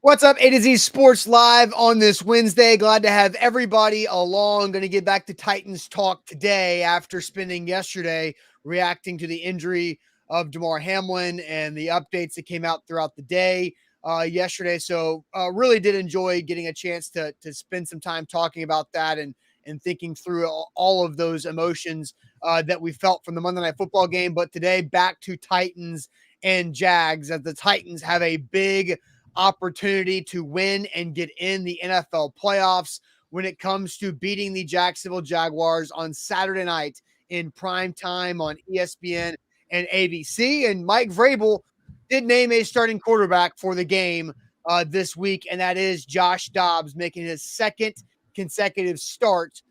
What's up, A to Z Sports Live on this Wednesday. Glad to have everybody along. Going to get back to Titans talk today after spending yesterday reacting to the injury of Damar Hamlin and the updates that came out throughout the day yesterday. So really did enjoy getting a chance to spend some time talking about that and thinking through all of those emotions that we felt from the Monday Night Football game. But today, back to Titans and Jags, as the Titans have a big opportunity to win and get in the NFL playoffs when it comes to beating the Jacksonville Jaguars on Saturday night in prime time on ESPN and ABC. And Mike Vrabel did name a starting quarterback for the game this week, and that is Josh Dobbs, making his second consecutive start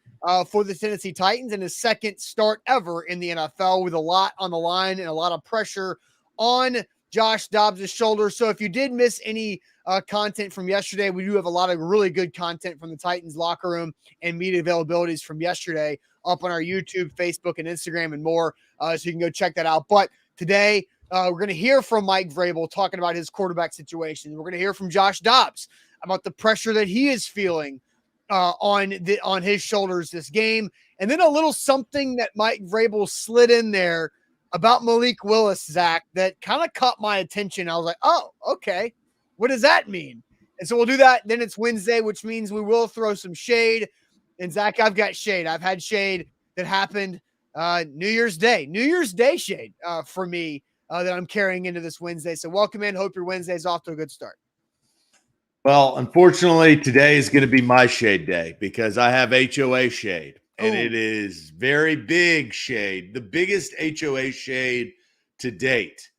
for the Tennessee Titans and his second start ever in the NFL, with a lot on the line and a lot of pressure on Josh Dobbs' shoulder. So if you did miss any content from yesterday, we do have a lot of really good content from the Titans locker room and media availabilities from yesterday up on our YouTube, Facebook, and Instagram and more. So you can go check that out. But today, we're going to hear from Mike Vrabel talking about his quarterback situation. We're going to hear from Josh Dobbs about the pressure that he is feeling on his shoulders this game. And then a little something that Mike Vrabel slid in there about Malik Willis, Zach, that kind of caught my attention. I was like, oh, okay. What does that mean? And so we'll do that. Then it's Wednesday, which means we will throw some shade. And Zach, I've got shade. I've had shade that happened New Year's Day shade for me that I'm carrying into this Wednesday. So welcome in. Hope your Wednesday's off to a good start. Well, unfortunately, today is going to be my shade day because I have HOA shade. And Ooh. It is very big shade, the biggest HOA shade to date.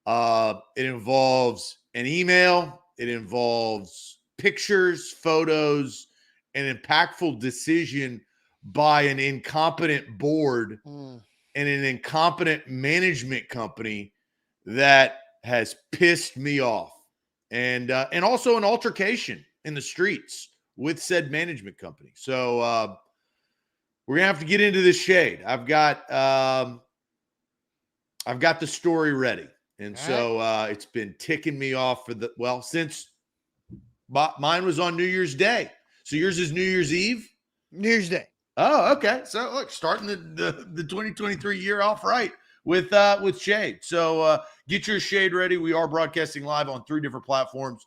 It involves an email, it involves pictures, photos, an impactful decision by an incompetent board and an incompetent management company that has pissed me off. And also an altercation in the streets with said management company. So we're gonna have to get into this shade. I've got the story ready, and so it's been ticking me off since mine was on New Year's Day. So yours is New Year's Eve. New Year's Day. Oh, okay. So look, starting the 2023 year off right with shade. So get your shade ready. We are broadcasting live on 3 different platforms: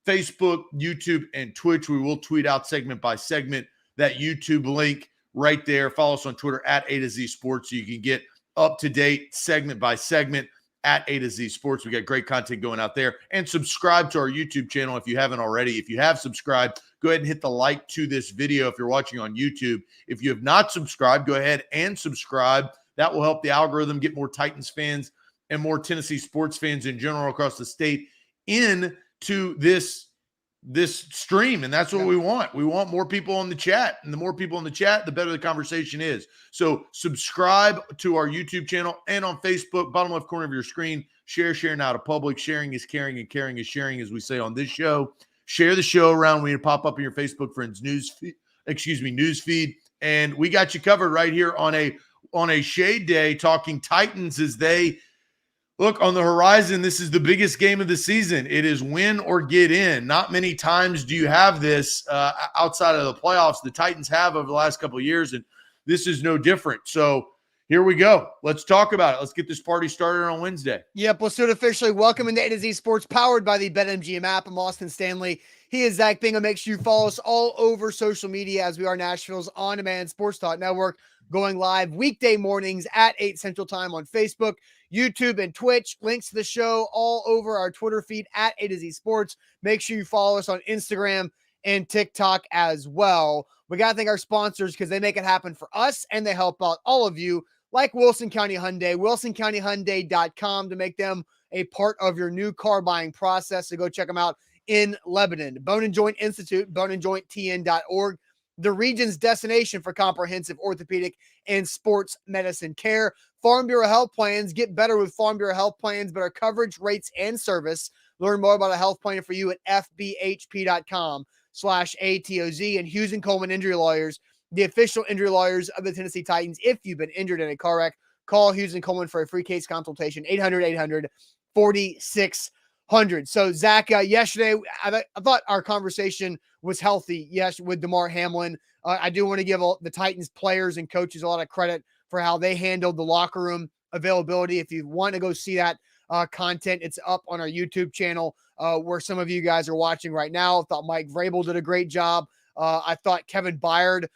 Facebook, YouTube, and Twitch. We will tweet out segment by segment that YouTube link right there. Follow us on Twitter at A to Z Sports so you can get up to date segment by segment at A to Z Sports. We got great content going out there. And subscribe to our YouTube channel if you haven't already. If you have subscribed, go ahead and hit the like to this video if you're watching on YouTube. If you have not subscribed, go ahead and subscribe. That will help the algorithm get more Titans fans and more Tennessee sports fans in general across the state into this stream. And that's what we want. We want more people on the chat, and the more people in the chat, the better the conversation is. So subscribe to our YouTube channel and on Facebook, bottom left corner of your screen. Share now to public. Sharing is caring, and caring is sharing, as we say on this show. Share the show around when you pop up in your Facebook friends news feed. And we got you covered right here on a shade day, talking Titans as they look on the horizon. This is the biggest game of the season. It is win or get in. Not many times do you have this outside of the playoffs. The Titans have over the last couple of years, and this is no different. So here we go. Let's talk about it. Let's get this party started on Wednesday. Yep, let's do it officially. Welcome into A to Z Sports, powered by the BetMGM app. I'm Austin Stanley. He is Zach Bingham. Make sure you follow us all over social media, as we are Nashville's on-demand sports talk network, going live weekday mornings at 8 Central Time on Facebook, YouTube, and Twitch. Links to the show all over our Twitter feed at A to Z Sports. Make sure you follow us on Instagram and TikTok as well. We got to thank our sponsors because they make it happen for us and they help out all of you, like Wilson County Hyundai, wilsoncountyhyundai.com, to make them a part of your new car buying process. So go check them out in Lebanon. Bone and Joint Institute, boneandjointtn.org, the region's destination for comprehensive orthopedic and sports medicine care. Farm Bureau Health Plans. Get better with Farm Bureau Health Plans, better coverage, rates, and service. Learn more about a health plan for you at fbhp.com/ATOZ. And Hughes and Coleman Injury Lawyers, the official injury lawyers of the Tennessee Titans. If you've been injured in a car wreck, call Hughes and Coleman for a free case consultation, 800-800-4600. 100. So, Zach, yesterday, I thought our conversation was healthy, yes, with Damar Hamlin. I do want to give the Titans players and coaches a lot of credit for how they handled the locker room availability. If you want to go see that content, it's up on our YouTube channel where some of you guys are watching right now. I thought Mike Vrabel did a great job. I thought Kevin Byard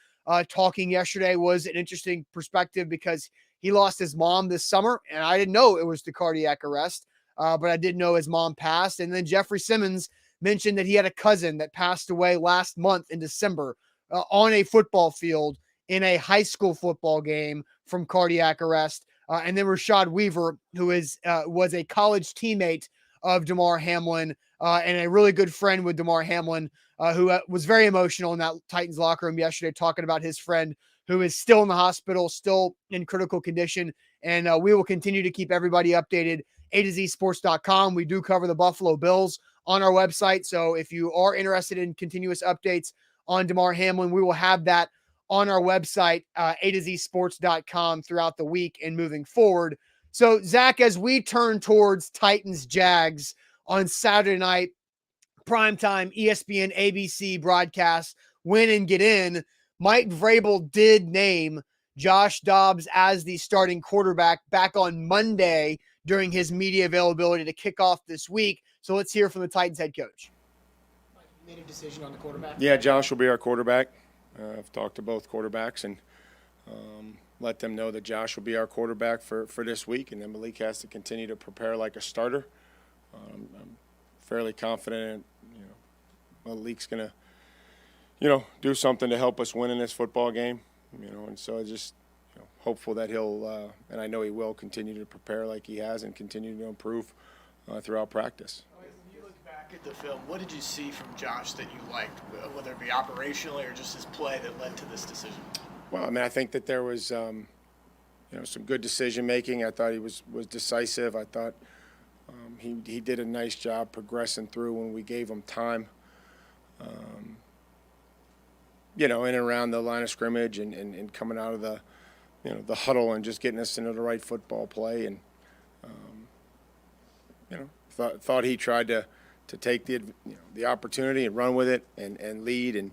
talking yesterday was an interesting perspective because he lost his mom this summer, and I didn't know it was the cardiac arrest. But I did know his mom passed. And then Jeffrey Simmons mentioned that he had a cousin that passed away last month in December on a football field in a high school football game from cardiac arrest. And then Rashad Weaver, who was a college teammate of Damar Hamlin and a really good friend with Damar Hamlin, who was very emotional in that Titans locker room yesterday, talking about his friend who is still in the hospital, still in critical condition. And we will continue to keep everybody updated. A2Zsports.com. We do cover the Buffalo Bills on our website. So if you are interested in continuous updates on Damar Hamlin, we will have that on our website, A2Zsports.com throughout the week and moving forward. So, Zach, as we turn towards Titans Jags on Saturday night, primetime ESPN ABC broadcast, win and get in, Mike Vrabel did name Josh Dobbs as the starting quarterback back on Monday during his media availability to kick off this week. So let's hear from the Titans head coach. Made a decision on the quarterback? Yeah, Josh will be our quarterback. I've talked to both quarterbacks and let them know that Josh will be our quarterback for this week, and then Malik has to continue to prepare like a starter. I'm fairly confident, Malik's going to, do something to help us win in this football game, and so I just hopeful that he'll, and I know he will, continue to prepare like he has and continue to improve throughout practice. When you look back at the film, what did you see from Josh that you liked, whether it be operationally or just his play that led to this decision? Well, I think that there was, some good decision-making. I thought he was decisive. I thought he did a nice job progressing through when we gave him time. In and around the line of scrimmage and coming out of the huddle and just getting us into the right football play. And, thought he tried to take the opportunity and run with it and lead. And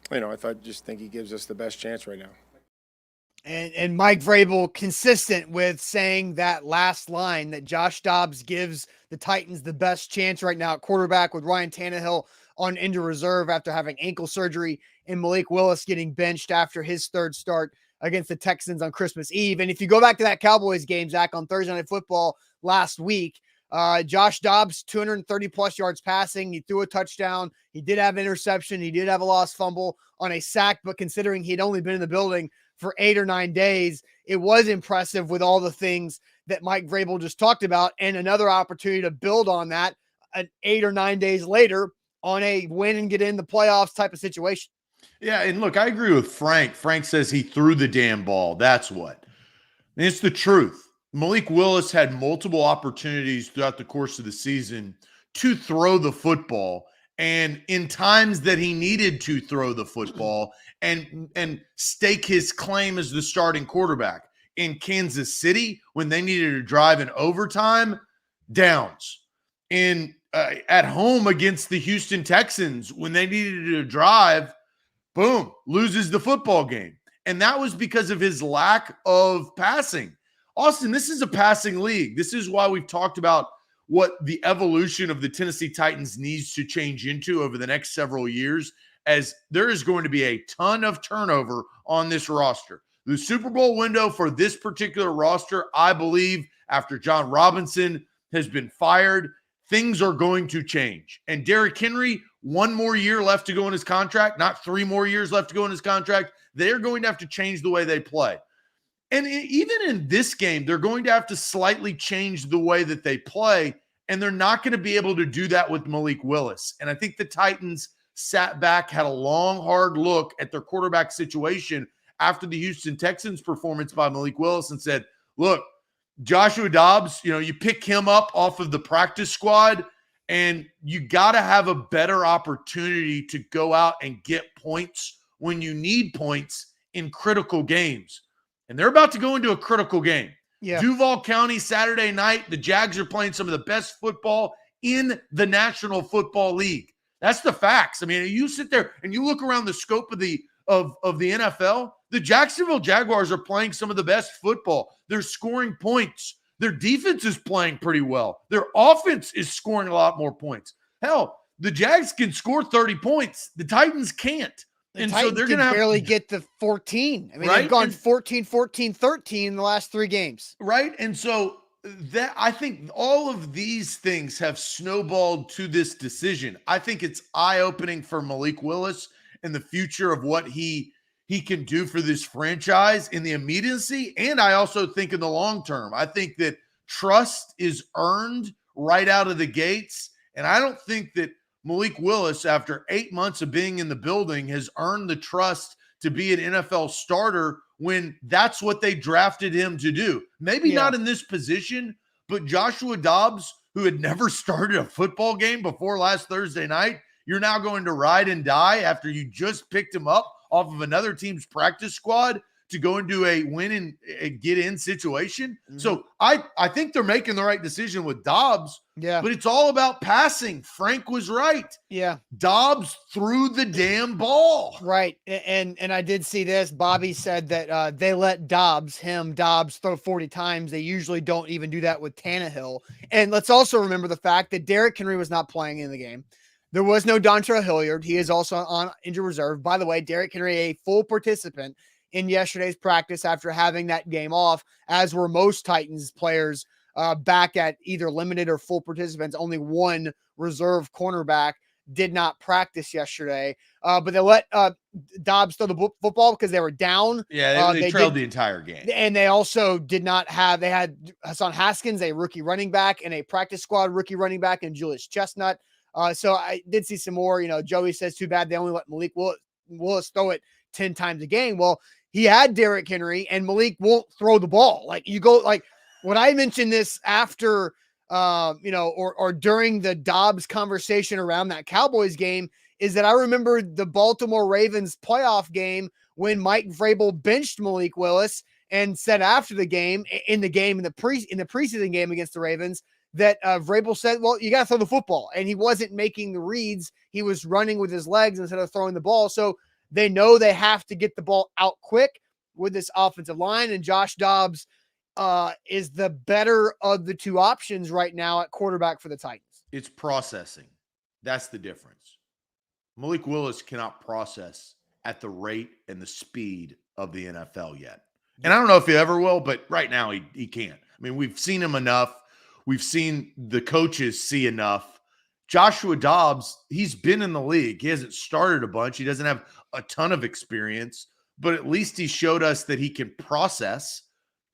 I think he gives us the best chance right now. And Mike Vrabel consistent with saying that last line that Josh Dobbs gives the Titans the best chance right now at quarterback, with Ryan Tannehill on injured reserve after having ankle surgery and Malik Willis getting benched after his third start against the Texans on Christmas Eve. And if you go back to that Cowboys game, Zach, on Thursday Night Football last week, Josh Dobbs, 230-plus yards passing. He threw a touchdown. He did have an interception. He did have a lost fumble on a sack, but considering he'd only been in the building for 8 or 9 days, it was impressive with all the things that Mike Vrabel just talked about, and another opportunity to build on that 8 or 9 days later on a win and get in the playoffs type of situation. Yeah, and look, I agree with Frank. Frank says he threw the damn ball. That's what. And it's the truth. Malik Willis had multiple opportunities throughout the course of the season to throw the football, and in times that he needed to throw the football and stake his claim as the starting quarterback. In Kansas City, when they needed to drive in overtime, downs. At home against the Houston Texans, when they needed to drive, boom, loses the football game. And that was because of his lack of passing. Austin, this is a passing league. This is why we've talked about what the evolution of the Tennessee Titans needs to change into over the next several years, as there is going to be a ton of turnover on this roster. The Super Bowl window for this particular roster, I believe, after John Robinson has been fired, things are going to change. And Derrick Henry, 1 more year left to go in his contract, not 3 more years left to go in his contract. They're going to have to change the way they play. And even in this game, they're going to have to slightly change the way that they play, and they're not going to be able to do that with Malik Willis. And I think the Titans sat back, had a long, hard look at their quarterback situation after the Houston Texans performance by Malik Willis and said, look, Joshua Dobbs, you pick him up off of the practice squad, and you got to have a better opportunity to go out and get points when you need points in critical games. And they're about to go into a critical game. Yeah. Duval County Saturday night, the Jags are playing some of the best football in the National Football League. That's the facts. I mean, you sit there and you look around the scope of the NFL, the Jacksonville Jaguars are playing some of the best football. They're scoring points. Their defense is playing pretty well. Their offense is scoring a lot more points. Hell, the Jags can score 30 points. The Titans can't. And so they're going to barely get to 14. I mean, they've gone 14, 14, 13 in the last 3 games. Right. And so that I think all of these things have snowballed to this decision. I think it's eye-opening for Malik Willis and the future of what he can do for this franchise in the immediacy. And I also think in the long term, I think that trust is earned right out of the gates. And I don't think that Malik Willis, after 8 months of being in the building, has earned the trust to be an NFL starter when that's what they drafted him to do. Maybe not in this position, but Joshua Dobbs, who had never started a football game before last Thursday night, you're now going to ride and die after you just picked him up off of another team's practice squad to go into a win and get in situation. Mm-hmm. So I think they're making the right decision with Dobbs. Yeah. But it's all about passing. Frank was right. Yeah. Dobbs threw the damn ball. Right. And I did see this. Bobby said that they let Dobbs throw 40 times. They usually don't even do that with Tannehill. And let's also remember the fact that Derrick Henry was not playing in the game. There was no Dontrell Hilliard. He is also on injured reserve. By the way, Derrick Henry, a full participant in yesterday's practice after having that game off, as were most Titans players back at either limited or full participants. Only one reserve cornerback did not practice yesterday. But they let Dobbs throw the football because they were down. Yeah, they trailed the entire game. And they also did not have – they had Hassan Haskins, a rookie running back, and a practice squad rookie running back, and Julius Chestnut. So I did see some more. Joey says too bad they only let Malik Willis throw it 10 times a game. Well, he had Derrick Henry, and Malik won't throw the ball. Like, you go, like, when I mentioned this after, or during the Dobbs conversation around that Cowboys game, is that I remember the Baltimore Ravens playoff game when Mike Vrabel benched Malik Willis and said after the game, in the preseason game against the Ravens, that Vrabel said, well, you got to throw the football. And he wasn't making the reads. He was running with his legs instead of throwing the ball. So they know they have to get the ball out quick with this offensive line. And Josh Dobbs is the better of the two options right now at quarterback for the Titans. It's processing. That's the difference. Malik Willis cannot process at the rate and the speed of the NFL yet. And I don't know if he ever will, but right now he can't. I mean, we've seen him enough. We've seen the coaches see enough. Joshua Dobbs, he's been in the league. He hasn't started a bunch. He doesn't have a ton of experience, but at least he showed us that he can process.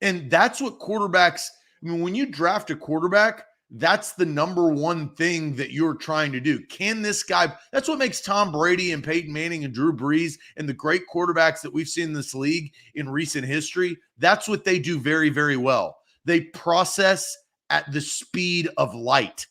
And that's what quarterbacks, I mean, when you draft a quarterback, that's the number one thing that you're trying to do. Can this guy, that's what makes Tom Brady and Peyton Manning and Drew Brees and the great quarterbacks that we've seen in this league in recent history. That's what they do very, very well. They process at the speed of light,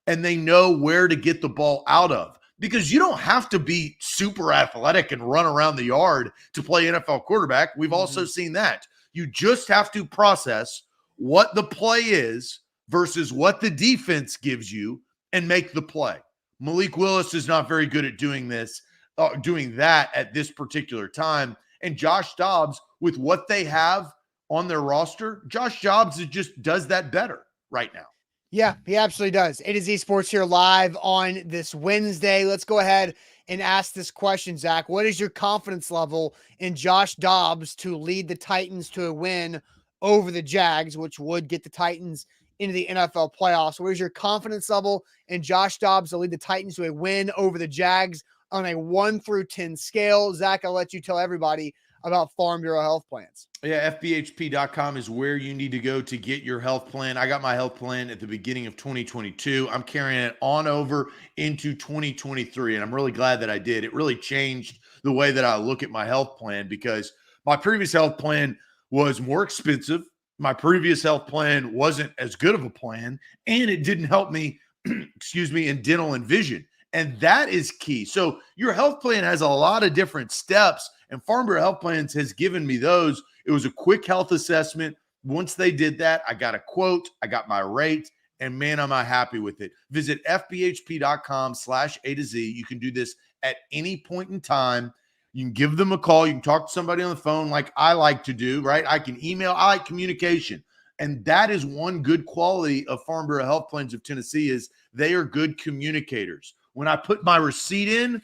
and they know where to get the ball out of, because you don't have to be super athletic and run around the yard to play NFL quarterback. We've also seen that. You just have to process what the play is versus what the defense gives you and make the play. Malik Willis is not very good at doing that at this particular time. And Josh Dobbs, with what they have on their roster, Josh Dobbs just does that better right now. Yeah, he absolutely does. A to Z Sports here live on this Wednesday. Let's go ahead and ask this question, Zach. What is your confidence level in Josh Dobbs to lead the Titans to a win over the Jags, which would get the Titans into the NFL playoffs? What is your confidence level in Josh Dobbs to lead the Titans to a win over the Jags on a 1 through 10 scale? Zach, I'll let you tell everybody about Farm Bureau health plans. Yeah, FBHP.com is where you need to go to get your health plan. I got my health plan at the beginning of 2022. I'm carrying it on over into 2023, and I'm really glad that I did. It really changed the way that I look at my health plan, because my previous health plan was more expensive. My previous health plan wasn't as good of a plan, and it didn't help me, in dental and vision. And that is key. So your health plan has a lot of different steps, and Farm Bureau Health Plans has given me those. It was a quick health assessment. once they did that, I got a quote, I got my rate, and man, am I happy with it. Visit fbhp.com/A to Z. You can do this at any point in time. You can give them a call. You can talk to somebody on the phone like I like to do, right? I can email. I like communication. And that is one good quality of Farm Bureau Health Plans of Tennessee is they are good communicators. When I put my receipt in,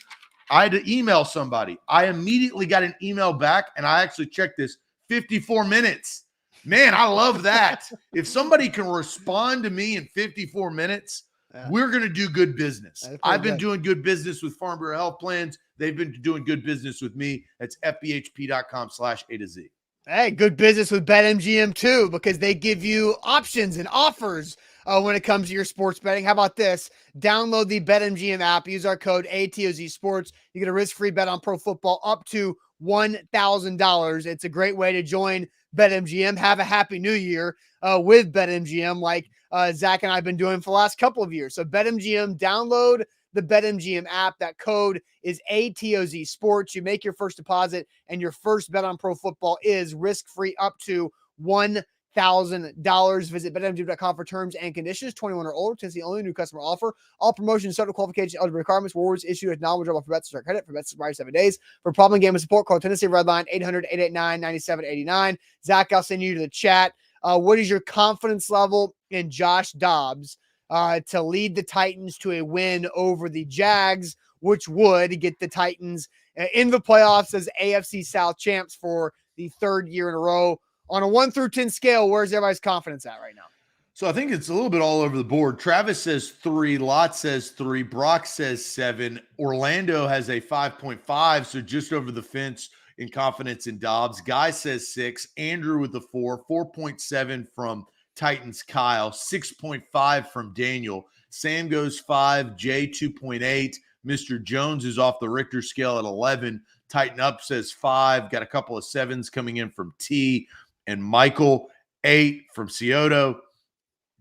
I had to email somebody. I immediately got an email back, and I actually checked this, 54 minutes. Man, I love that. If somebody can respond to me in 54 minutes, we're going to do good business. I've been doing good business with Farm Bureau Health Plans. They've been doing good business with me. That's fbhp.com/A to Z. Hey, good business with BetMGM too, because they give you options and offers when it comes to your sports betting. How about this? Download the BetMGM app. Use our code ATOZ Sports. You get a risk-free bet on pro football up to $1,000. It's a great way to join BetMGM. Have a happy new year with BetMGM like Zach and I have been doing for the last couple of years. So BetMGM, download the BetMGM app. That code is ATOZ Sports. You make your first deposit, and your first bet on pro football is risk-free up to $1,000. Visit BetMGM.com for terms and conditions. 21 or older. Tennessee only. New customer offer. All promotions, subject to qualification, eligibility requirements. Rewards issued at knowledgeable for bets to start credit. For bets expire 7 days. For problem gaming support, call Tennessee Redline 800-889-9789. Zach, I'll send you to the chat. What is your confidence level in Josh Dobbs to lead the Titans to a win over the Jags, which would get the Titans in the playoffs as AFC South champs for the third year in a row? On a 1 through 10 scale, where's everybody's confidence at right now? So I think it's a little bit all over the board. Travis says 3, Lott says 3, Brock says 7, Orlando has a 5.5, so just over the fence in confidence in Dobbs. Guy says 6, Andrew with the 4, 4.7 from Titans Kyle, 6.5 from Daniel. Sam goes 5, Jay 2.8. Mr. Jones is off the Richter scale at 11. Tighten Up says 5. Got a couple of 7s coming in from T and Michael. 8 from Cioto.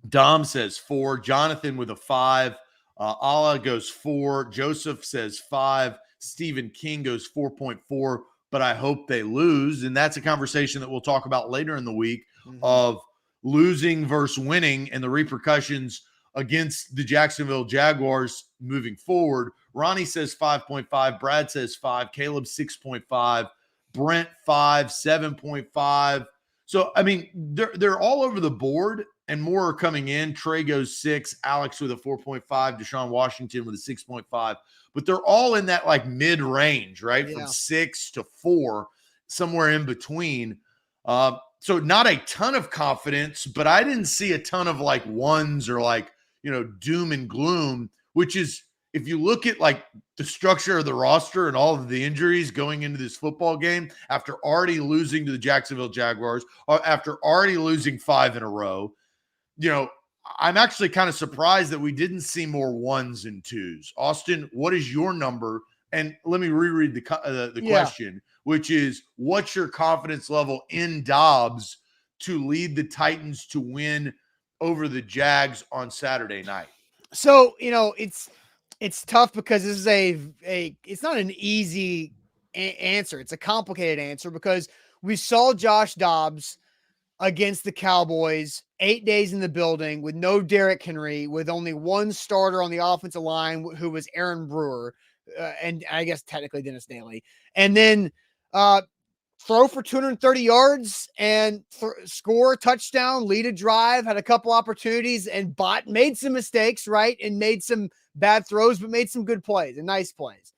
Dom says 4. Jonathan with a 5. Allah goes 4. Joseph says 5. Stephen King goes 4.4. But I hope they lose. And that's a conversation that we'll talk about later in the week of losing versus winning and the repercussions against the Jacksonville Jaguars moving forward. Ronnie says 5.5. Brad says 5. Caleb 6.5. Brent 5. 7.5. So, I mean, they're all over the board and more are coming in. Trey goes 6. Alex with a 4.5. Deshaun Washington with a 6.5. But they're all in that like mid-range, right? Yeah. From 6 to 4, somewhere in between. So not a ton of confidence, but I didn't see a ton of like 1s or like, doom and gloom, which is, if you look at like the structure of the roster and all of the injuries going into this football game, after already losing to the Jacksonville Jaguars, or after already losing 5 in a row, I'm actually kind of surprised that we didn't see more 1s and 2s. Austin, what is your number? And let me reread the question, which is, what's your confidence level in Dobbs to lead the Titans to win over the Jags on Saturday night? So, it's tough because this is it's not an easy answer. It's a complicated answer because we saw Josh Dobbs against the Cowboys 8 days in the building with no Derrick Henry, with only one starter on the offensive line, who was Aaron Brewer, and I guess technically Dennis Daly. And then throw for 230 yards and score a touchdown, lead a drive, had a couple opportunities, and made some mistakes, right? And made some bad throws, but made some good plays and nice plays.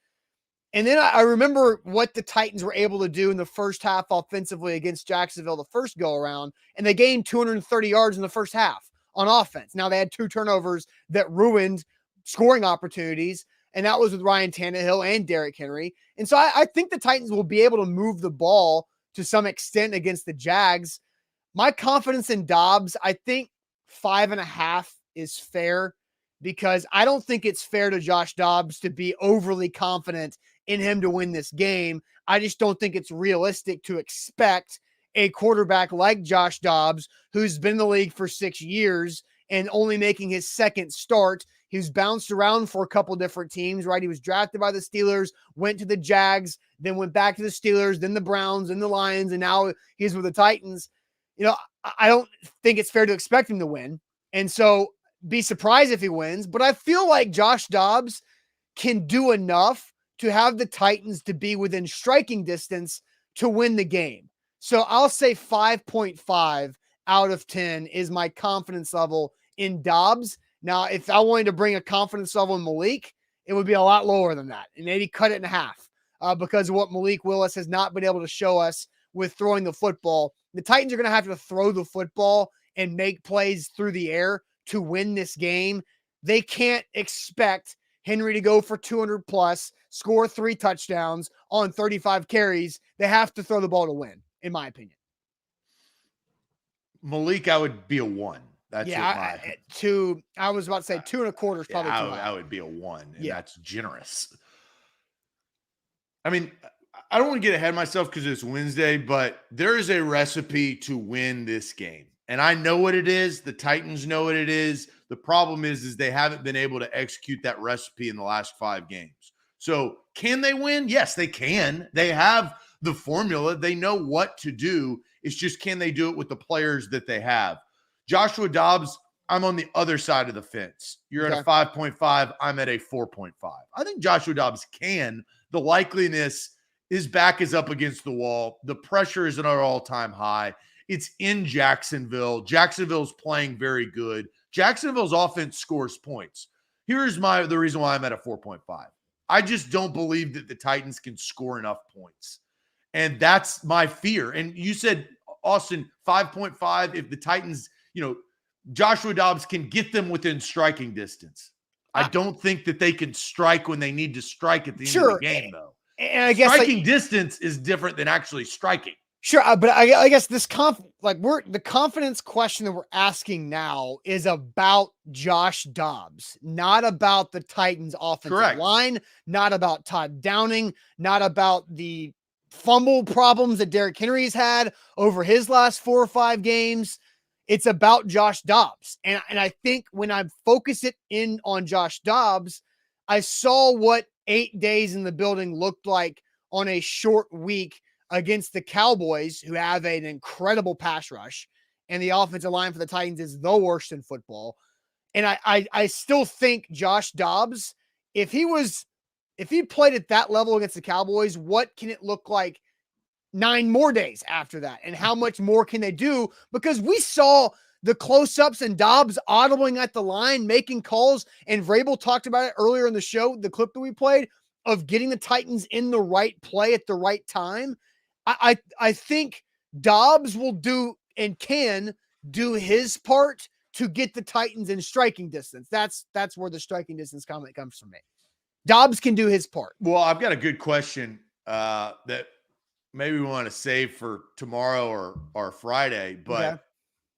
And then I remember what the Titans were able to do in the first half offensively against Jacksonville the first go around, and they gained 230 yards in the first half on offense. Now they had 2 turnovers that ruined scoring opportunities, and that was with Ryan Tannehill and Derrick Henry. And so I think the Titans will be able to move the ball to some extent against the Jags. My confidence in Dobbs, I think 5.5 is fair, because I don't think it's fair to Josh Dobbs to be overly confident in him to win this game. I just don't think it's realistic to expect a quarterback like Josh Dobbs, who's been in the league for 6 years and only making his second start. He's bounced around for a couple different teams, right? He was drafted by the Steelers, went to the Jags, then went back to the Steelers, then the Browns and the Lions, and now he's with the Titans. I don't think it's fair to expect him to win. And so be surprised if he wins. But I feel like Josh Dobbs can do enough to have the Titans to be within striking distance to win the game. So I'll say 5.5 out of 10 is my confidence level in Dobbs. Now, if I wanted to bring a confidence level in Malik, it would be a lot lower than that and maybe cut it in half because of what Malik Willis has not been able to show us with throwing the football. The Titans are going to have to throw the football and make plays through the air to win this game. They can't expect Henry to go for 200 plus, score 3 touchdowns on 35 carries. They have to throw the ball to win, in my opinion. Malik, I would be a 1. That's I was about to say 2.25 is probably too high. I would be a 1, and Yeah. that's generous. I mean, I don't want to get ahead of myself because it's Wednesday, but there is a recipe to win this game. And I know what it is. The Titans know what it is. The problem is they haven't been able to execute that recipe in the last 5 games. So can they win? Yes, they can. They have the formula. They know what to do. It's just, can they do it with the players that they have? Joshua Dobbs, I'm on the other side of the fence. You're at a 5.5. I'm at a 4.5. I think Joshua Dobbs can. The likeliness, his back is up against the wall. The pressure is at an all-time high. It's in Jacksonville. Jacksonville's playing very good. Jacksonville's offense scores points. Here's the reason why I'm at a 4.5. I just don't believe that the Titans can score enough points. And that's my fear. And you said, Austin, 5.5, if the Titans, Joshua Dobbs can get them within striking distance. I don't think that they can strike when they need to strike at the end of the game, though. And I guess striking distance is different than actually striking. Sure, but I guess this the confidence question that we're asking now is about Josh Dobbs, not about the Titans' offensive line, not about Todd Downing, not about the fumble problems that Derrick Henry's had over his last 4 or 5 games. It's about Josh Dobbs. And I think when I focus it in on Josh Dobbs, I saw what 8 days in the building looked like on a short week against the Cowboys, who have an incredible pass rush, and the offensive line for the Titans is the worst in football. And I still think Josh Dobbs, if he played at that level against the Cowboys, what can it look like 9 more days after that? And how much more can they do? Because we saw the close-ups and Dobbs audibling at the line, making calls, and Vrabel talked about it earlier in the show, the clip that we played, of getting the Titans in the right play at the right time. I think Dobbs will do and can do his part to get the Titans in striking distance. That's where the striking distance comment comes from me. Dobbs can do his part. Well, I've got a good question that maybe we want to save for tomorrow or Friday, but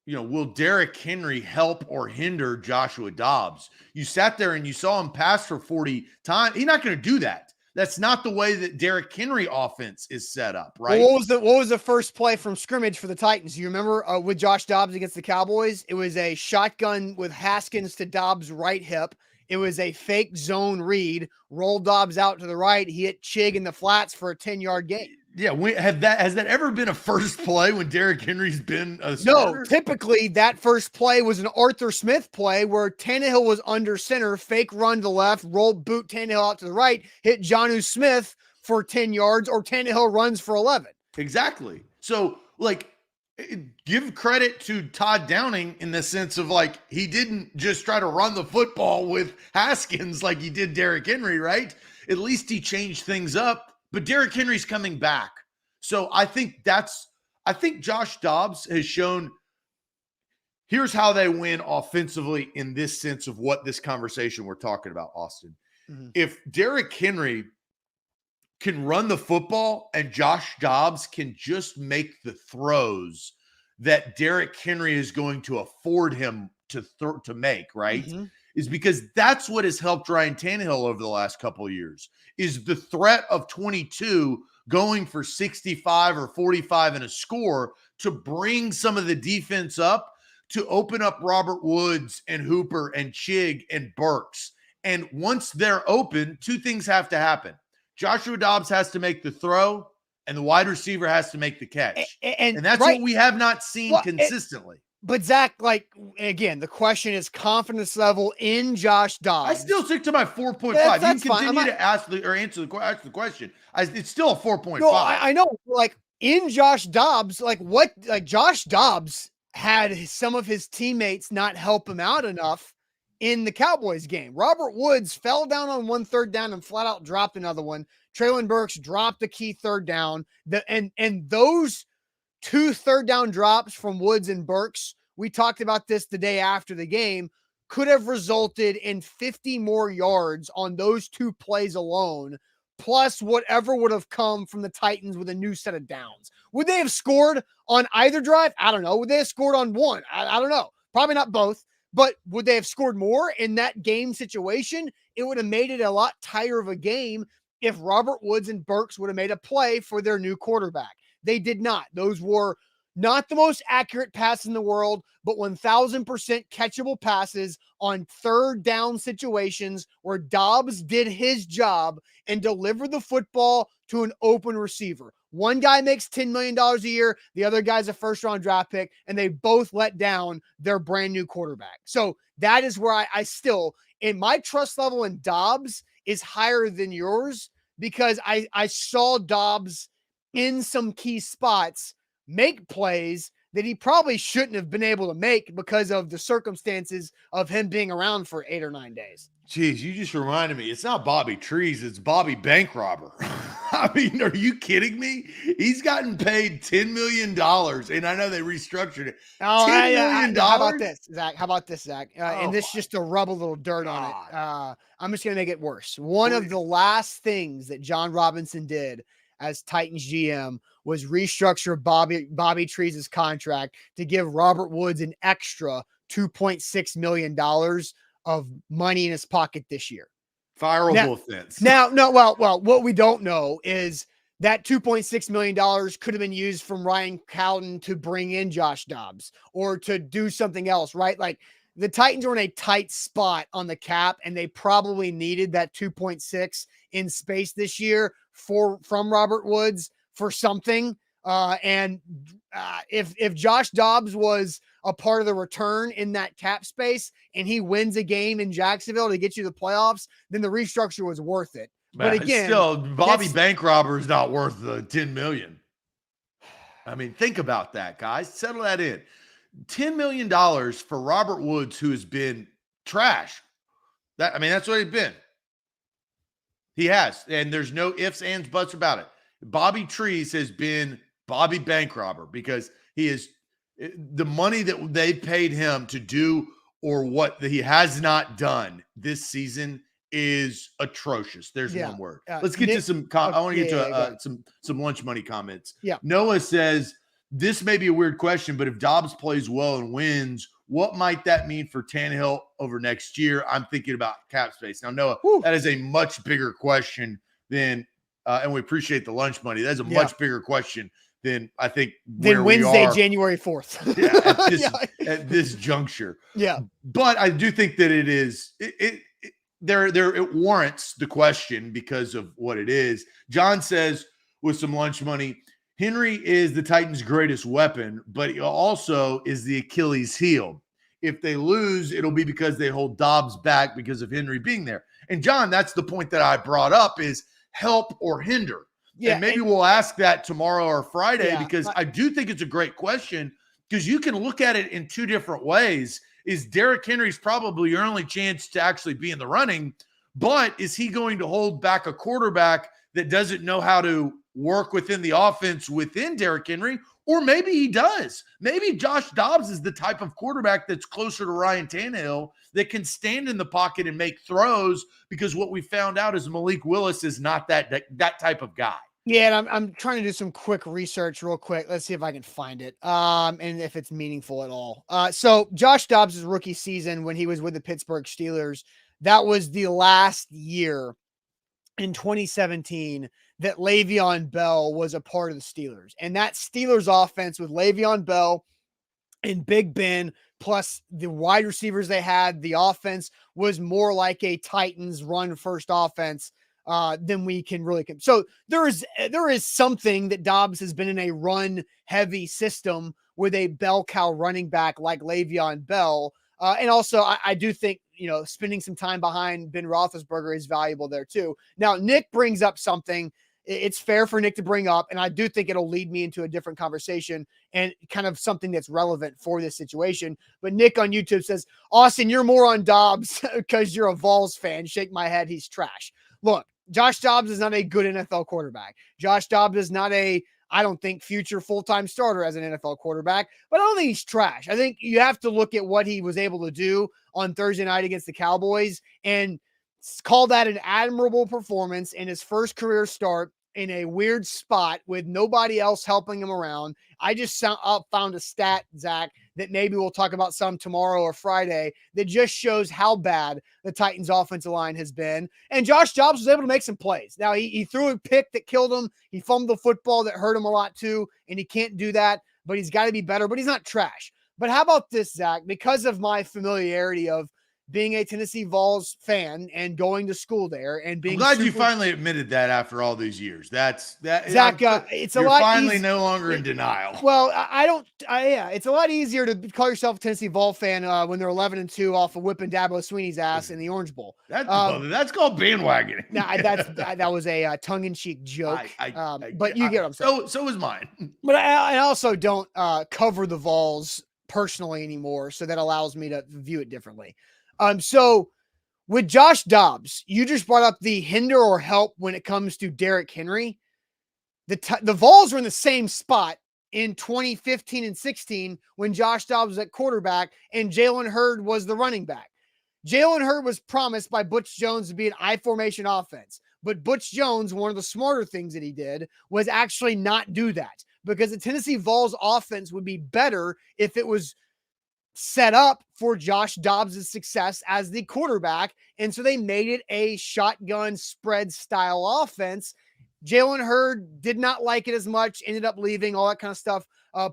will Derrick Henry help or hinder Joshua Dobbs? You sat there and you saw him pass for 40 times. He's not going to do that. That's not the way that Derrick Henry offense is set up, right? Well, what was the first play from scrimmage for the Titans? You remember with Josh Dobbs against the Cowboys? It was a shotgun with Haskins to Dobbs' right hip. It was a fake zone read, rolled Dobbs out to the right. He hit Chig in the flats for a 10-yard gain. Yeah, has that ever been a first play when Derrick Henry's been a starter? No, typically that first play was an Arthur Smith play where Tannehill was under center, fake run to the left, roll boot Tannehill out to the right, hit Jonnu Smith for 10 yards, or Tannehill runs for 11. Exactly. So, give credit to Todd Downing in the sense of, he didn't just try to run the football with Haskins like he did Derrick Henry, right? At least he changed things up. But Derrick Henry's coming back. So I think Josh Dobbs has shown, here's how they win offensively in this sense of what this conversation we're talking about, Austin. Mm-hmm. If Derrick Henry can run the football and Josh Dobbs can just make the throws that Derrick Henry is going to afford him to make, right? Mm-hmm. Is because that's what has helped Ryan Tannehill over the last couple of years, is the threat of 22 going for 65 or 45 and a score to bring some of the defense up, to open up Robert Woods and Hooper and Chig and Burks. And once they're open, 2 things have to happen. Joshua Dobbs has to make the throw, and the wide receiver has to make the catch. And that's right. what we have not seen consistently. But Zach, like, again, the question is confidence level in Josh Dobbs. I still stick to my 4.5. That's you can continue to ask the question. It's still a 4.5. No, I know. Like, in Josh Dobbs, Josh Dobbs had some of his teammates not help him out enough in the Cowboys game. Robert Woods fell down on 1 3rd down and flat out dropped another one. Treylon Burks dropped the key 3rd down. And those 2 3rd down drops from Woods and Burks, we talked about this the day after the game, could have resulted in 50 more yards on those 2 plays alone, plus whatever would have come from the Titans with a new set of downs. Would they have scored on either drive? I don't know. Would they have scored on one? I don't know. Probably not both. But would they have scored more in that game situation? It would have made it a lot tighter of a game if Robert Woods and Burks would have made a play for their new quarterback. They did not. Those were not the most accurate pass in the world, but 1,000% catchable passes on 3rd down situations where Dobbs did his job and delivered the football to an open receiver. One guy makes $10 million a year. The other guy's a 1st-round draft pick, and they both let down their brand new quarterback. So that is where I still, in my trust level in Dobbs is higher than yours, because I saw Dobbs in some key spots make plays that he probably shouldn't have been able to make because of the circumstances of him being around for 8 or 9 days. Jeez, you just reminded me. It's not Bobby Trees, it's Bobby Bank Robber. I mean, are you kidding me? He's gotten paid $10 million, and I know they restructured it. $10 million? How about this, Zach? And this just to rub a little dirt on it. I'm just going to make it worse. One of the last things that John Robinson did as Titans GM was restructure Bobby Trees' contract to give Robert Woods an extra $2.6 million of money in his pocket this year. Fireable offense. Well, what we don't know is that $2.6 million could have been used from Ryan Cowden to bring in Josh Dobbs or to do something else, right? Like, the Titans were in a tight spot on the cap, and they probably needed that 2.6 in space this year from Robert Woods for something. If Josh Dobbs was a part of the return in that cap space and he wins a game in Jacksonville to get you the playoffs, then the restructure was worth it. But again, still, Bobby Bank Robber is not worth the $10 million. I mean, think about that, guys. Settle that in. $10 million for Robert Woods, who has been trash. That's what he's been. He has, and there's no ifs, ands, buts about it. Bobby Trees has been Bobby Bank Robber because he is the money that they paid him to do or what he has not done this season is atrocious. There's one word. Let's get to some. I want to get to some lunch money comments. Yeah. Noah says, this may be a weird question, but if Dobbs plays well and wins, what might that mean for Tannehill over next year? I'm thinking about cap space. Now, Noah, that is a much bigger question than, and we appreciate the lunch money. That's a much bigger question than I think than Wednesday, January 4th. At this juncture. Yeah. But I do think that it is, it warrants the question because of what it is. John says, with some lunch money, Henry is the Titans' greatest weapon, but he also is the Achilles heel. If they lose, it'll be because they hold Dobbs back because of Henry being there. And John, that's the point that I brought up is help or hinder. Yeah, and maybe we'll ask that tomorrow or Friday because I do think it's a great question because you can look at it in two different ways. Is Derrick Henry's probably your only chance to actually be in the running, but is he going to hold back a quarterback that doesn't know how to work within the offense within Derrick Henry? Or maybe he does. Maybe Josh Dobbs is the type of quarterback that's closer to Ryan Tannehill that can stand in the pocket and make throws because what we found out is Malik Willis is not that type of guy. Yeah, and I'm trying to do some quick research real quick. Let's see if I can find it and if it's meaningful at all. So Josh Dobbs' rookie season when he was with the Pittsburgh Steelers, that was the last year in 2017 that Le'Veon Bell was a part of the Steelers. And that Steelers offense with Le'Veon Bell and Big Ben, plus the wide receivers they had, the offense was more like a Titans run first offense then we can really. So there is something that Dobbs has been in a run-heavy system with a bell cow running back like Le'Veon Bell. And also, I do think, spending some time behind Ben Roethlisberger is valuable there too. Now, Nick brings up something. It's fair for Nick to bring up, and I do think it'll lead me into a different conversation and kind of something that's relevant for this situation. But Nick on YouTube says, Austin, you're more on Dobbs because you're a Vols fan. Shake my head. He's trash. Look, Josh Dobbs is not a good NFL quarterback. Josh Dobbs is not I don't think, future full-time starter as an NFL quarterback, but I don't think he's trash. I think you have to look at what he was able to do on Thursday night against the Cowboys and call that an admirable performance in his first career start in a weird spot with nobody else helping him around. I just found a stat, Zach, that maybe we'll talk about some tomorrow or Friday that just shows how bad the Titans offensive line has been. And Josh Dobbs was able to make some plays. Now, he threw a pick that killed him. He fumbled the football that hurt him a lot too, and he can't do that, but he's got to be better, but he's not trash. But how about this, Zach? Because of my familiarity of being a Tennessee Vols fan and going to school there and being, I'm glad you finally admitted that after all these years. That's that, Zach. It's a you're lot. Finally, no longer in denial. Well, yeah, it's a lot easier to call yourself a Tennessee Vol fan when they're 11-2 off of whipping Dabo Sweeney's ass in the Orange Bowl. That's called bandwagoning. that was a tongue-in-cheek joke. But you get what I'm saying. So is mine. But I also don't cover the Vols personally anymore, so that allows me to view it differently. So with Josh Dobbs, you just brought up the hinder or help when it comes to Derrick Henry. The Vols were in the same spot in 2015 and 16 when Josh Dobbs was at quarterback and Jalen Hurd was the running back. Jalen Hurd was promised by Butch Jones to be an I formation offense, but Butch Jones, one of the smarter things that he did was actually not do that, because the Tennessee Vols offense would be better if it was set up for Josh Dobbs' success as the quarterback. And so they made it a shotgun spread style offense. Jalen Hurd did not like it as much, ended up leaving, all that kind of stuff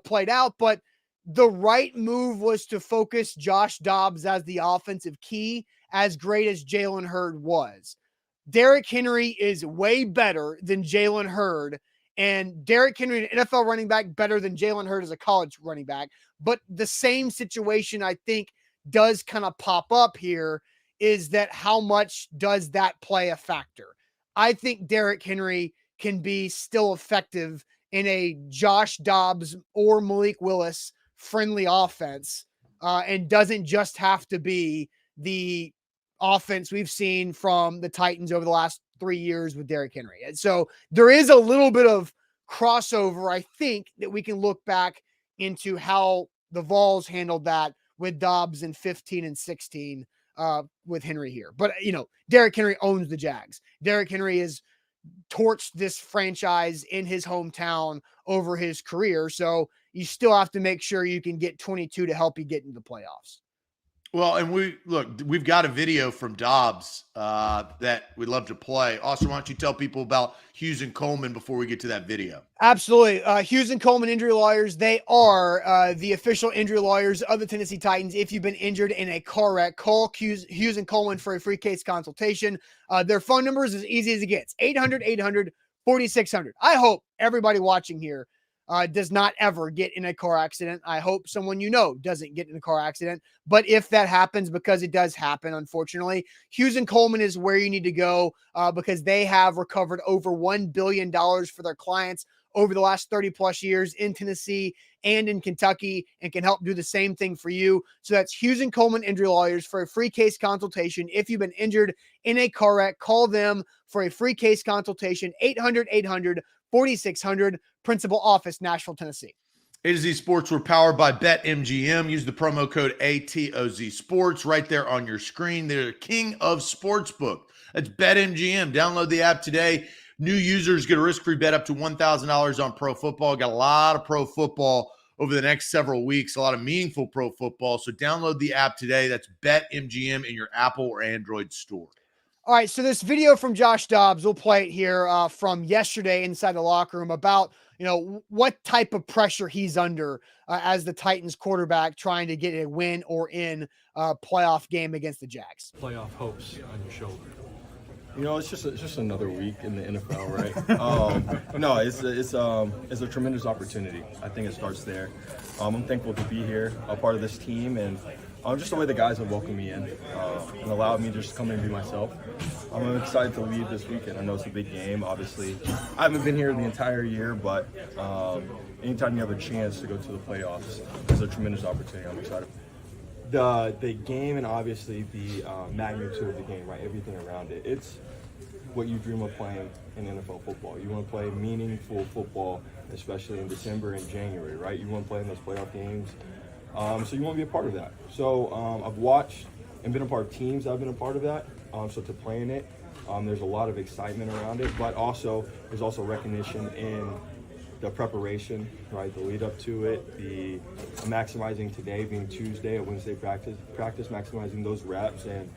played out. But the right move was to focus Josh Dobbs as the offensive key, as great as Jalen Hurd was. Derrick Henry is way better than Jalen Hurd, and Derrick Henry, an NFL running back, better than Jalen Hurd as a college running back. But the same situation, I think, does kind of pop up here, is that how much does that play a factor? I think Derrick Henry can be still effective in a Josh Dobbs or Malik Willis friendly offense, and doesn't just have to be the offense we've seen from the Titans over the last 3 years with Derrick Henry. And so there is a little bit of crossover, I think, that we can look back into how the Vols handled that with Dobbs in 15 and 16 with Henry here. But, Derrick Henry owns the Jags. Derrick Henry has torched this franchise in his hometown over his career. So you still have to make sure you can get 22 to help you get into the playoffs. Well, and we've got a video from Dobbs that we'd love to play. Austin, why don't you tell people about Hughes and Coleman before we get to that video? Absolutely. Hughes and Coleman Injury Lawyers, they are the official injury lawyers of the Tennessee Titans. If you've been injured in a car wreck, call Hughes and Coleman for a free case consultation. Their phone number is as easy as it gets, 800-800-4600. I hope everybody watching here does not ever get in a car accident. I hope someone doesn't get in a car accident. But if that happens, because it does happen, unfortunately, Hughes and Coleman is where you need to go because they have recovered over $1 billion for their clients over the last 30 plus years in Tennessee and in Kentucky, and can help do the same thing for you. So that's Hughes and Coleman Injury Lawyers for a free case consultation. If you've been injured in a car wreck, call them for a free case consultation, 800-800-4600, Principal Office, Nashville, Tennessee. A to Z Sports, we're powered by BetMGM. Use the promo code ATOZ Sports right there on your screen. They're the king of sportsbook. That's BetMGM. Download the app today. New users get a risk-free bet up to $1,000 on pro football. Got a lot of pro football over the next several weeks, a lot of meaningful pro football. So download the app today. That's BetMGM in your Apple or Android store. All right, so this video from Josh Dobbs, we'll play it here from yesterday inside the locker room about, what type of pressure he's under as the Titans quarterback trying to get a win or in a playoff game against the Jags. Playoff hopes on your shoulder. It's just another week in the NFL, right? No, it's a tremendous opportunity. I think it starts there. I'm thankful to be here, a part of this team, and just the way the guys have welcomed me in and allowed me just to come in and be myself. I'm excited to lead this weekend. I know it's a big game. Obviously, I haven't been here the entire year, but anytime you have a chance to go to the playoffs, it's a tremendous opportunity. I'm excited. The game and obviously the magnitude of the game, right? Everything around it. It's what you dream of playing in NFL football. You want to play meaningful football, especially in December and January, right? You want to play in those playoff games. So you want to be a part of that. So I've watched and been a part of teams that have been a part of that. So to play in it, there's a lot of excitement around it, but also there's also recognition in the preparation, right? The lead up to it, the maximizing today being Tuesday, a Wednesday practice, maximizing those reps and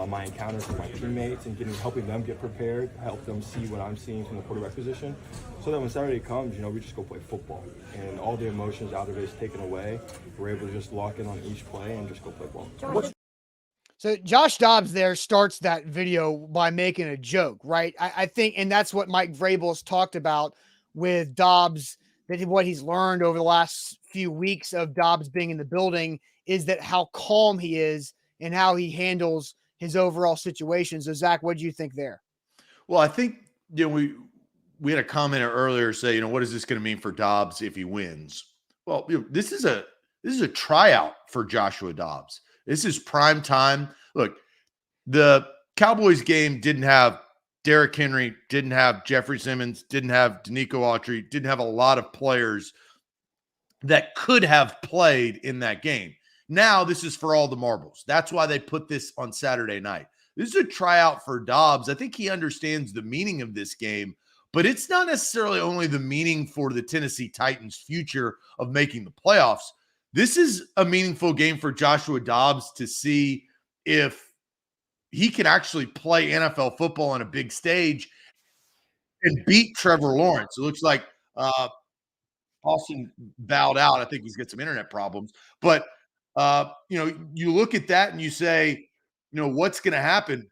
my encounters with my teammates and helping them get prepared, help them see what I'm seeing from the quarterback position, so that when Saturday comes, we just go play football and all the emotions out of it is taken away. We're able to just lock in on each play and just go play ball. So Josh Dobbs there starts that video by making a joke, right? I think, and that's what Mike Vrabel's talked about with Dobbs, that what he's learned over the last few weeks of Dobbs being in the building is that how calm he is and how he handles his overall situation. So Zach, what do you think there? Well, I think, we had a commenter earlier say, what is this going to mean for Dobbs if he wins? Well, this is a tryout for Joshua Dobbs. This is prime time. Look, the Cowboys game didn't have Derrick Henry, didn't have Jeffrey Simmons, didn't have Danico Autry, didn't have a lot of players that could have played in that game. Now this is for all the marbles. That's why they put this on Saturday night. This is a tryout for Dobbs. I think he understands the meaning of this game, but it's not necessarily only the meaning for the Tennessee Titans' future of making the playoffs. This is a meaningful game for Joshua Dobbs to see if he can actually play NFL football on a big stage and beat Trevor Lawrence. It looks like Austin bowed out. I think he's got some internet problems. But, you look at that and you say, what's going to happen?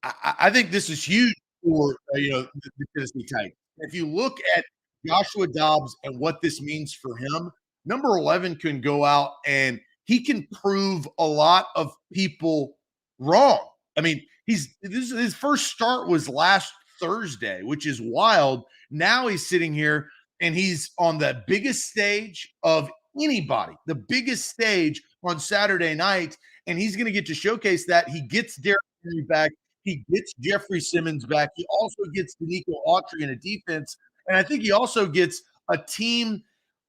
I think this is huge for, the Tennessee Titans. If you look at Joshua Dobbs and what this means for him, number 11 can go out and he can prove a lot of people wrong. I mean, his first start was last Thursday, which is wild. Now he's sitting here and he's on the biggest stage of anybody, the biggest stage on Saturday night, and he's going to get to showcase that. He gets Derrick Henry back. He gets Jeffrey Simmons back. He also gets Danico Autry in a defense, and I think he also gets a team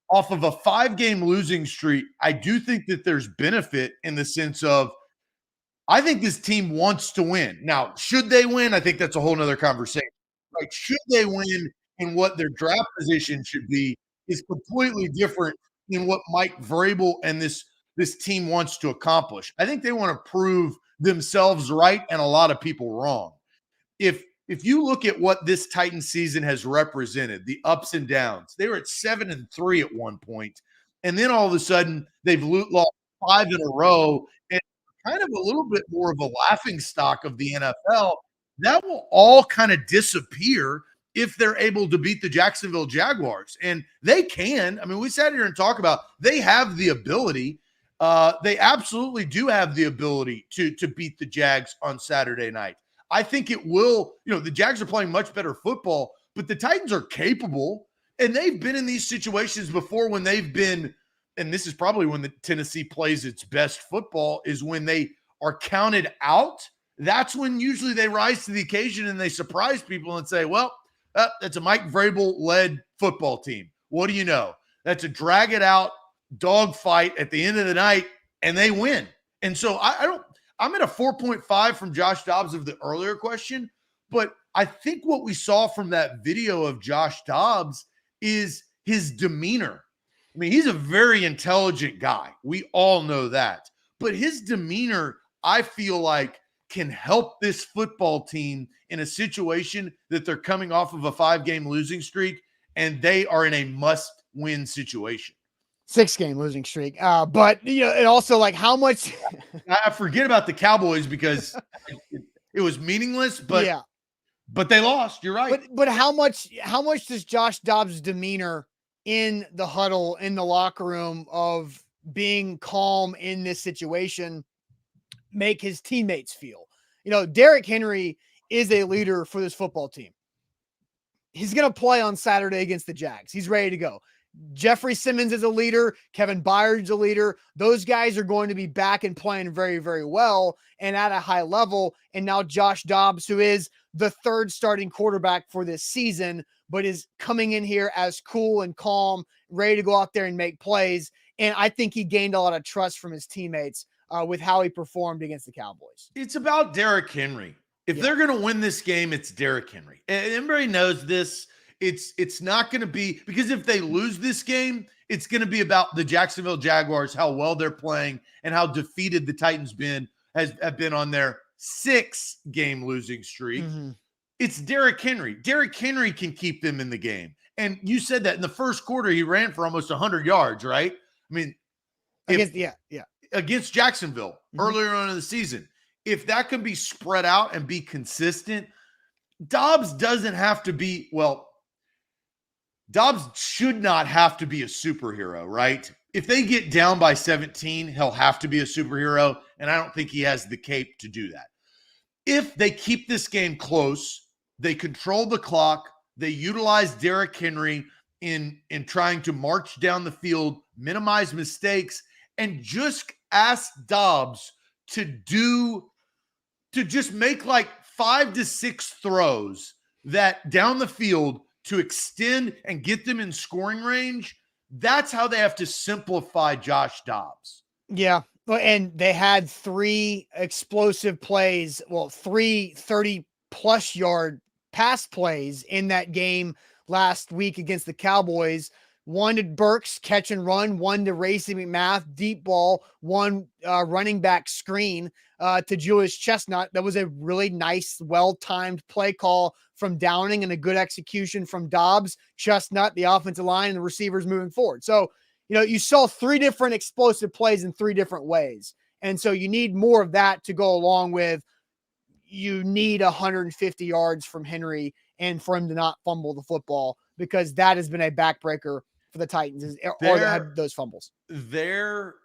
off of a 5-game losing streak. I do think that there's benefit in the sense of I think this team wants to win. Now, should they win? I think that's a whole nother conversation. Like, should they win and what their draft position should be is completely different than what Mike Vrabel and this team wants to accomplish. I think they want to prove themselves right and a lot of people wrong. If you look at what this Titans season has represented, the ups and downs, they were at 7-3 at one point, and then all of a sudden they've lost 5 in a row and kind of a little bit more of a laughing stock of the NFL. That will all kind of disappear if they're able to beat the Jacksonville Jaguars. And they can. I mean, we sat here and talked about they have the ability. They absolutely do have the ability to beat the Jags on Saturday night. I think it will. The Jags are playing much better football, but the Titans are capable, and they've been in these situations before when they've been, and this is probably when the Tennessee plays its best football, is when they are counted out. That's when usually they rise to the occasion and they surprise people and say, well, that's a Mike Vrabel-led football team. What do you know? That's a drag-it-out dogfight at the end of the night, and they win. And so I'm at a 4.5 from Josh Dobbs of the earlier question, but I think what we saw from that video of Josh Dobbs is his demeanor. I mean, he's a very intelligent guy. We all know that. But his demeanor, I feel like, can help this football team in a situation that they're coming off of a 5-game losing streak, and they are in a must-win situation. 6-game losing streak. But, and also, like, how much – I forget about the Cowboys because It was meaningless, but yeah. but they lost. You're right. But how much does Josh Dobbs' demeanor in the huddle, in the locker room, of being calm in this situation make his teammates feel? You know, Derrick Henry is a leader for this football team. He's going to play on Saturday against the Jags. He's ready to go. Jeffrey Simmons is a leader. Kevin Byard's a leader. Those guys are going to be back and playing very, very well and at a high level. And now Josh Dobbs, who is the third starting quarterback for this season, but is coming in here as cool and calm, ready to go out there and make plays. And I think he gained a lot of trust from his teammates with how he performed against the Cowboys. It's about Derrick Henry. If they're going to win this game, it's Derrick Henry. And everybody knows this. It's not going to be, because if they lose this game, it's going to be about the Jacksonville Jaguars, how well they're playing and how defeated the Titans have been on their 6-game losing streak. Mm-hmm. It's Derrick Henry. Derrick Henry can keep them in the game. And you said that in the first quarter, he ran for almost 100 yards, right? I mean, against Jacksonville earlier on in the season. If that can be spread out and be consistent, Dobbs doesn't have to be, Dobbs should not have to be a superhero, right? If they get down by 17, he'll have to be a superhero, and I don't think he has the cape to do that. If they keep this game close, they control the clock, they utilize Derrick Henry in trying to march down the field, minimize mistakes, and just ask Dobbs to just make like 5 to 6 throws that down the field to extend and get them in scoring range. That's how they have to simplify Josh Dobbs. Yeah. And they had 3 explosive plays, 3 30-plus yard pass plays in that game last week against the Cowboys. 1 to Burks, catch and run, 1 to Racey McMath, deep ball, 1 running back screen to Julius Chestnut. That was a really nice, well-timed play call from Downing and a good execution from Dobbs, Chestnut, the offensive line, and the receivers moving forward. So, you saw 3 different explosive plays in 3 different ways. And so you need more of that to go along with, you need 150 yards from Henry and for him to not fumble the football, because that has been a backbreaker for the Titans, or that had those fumbles. Their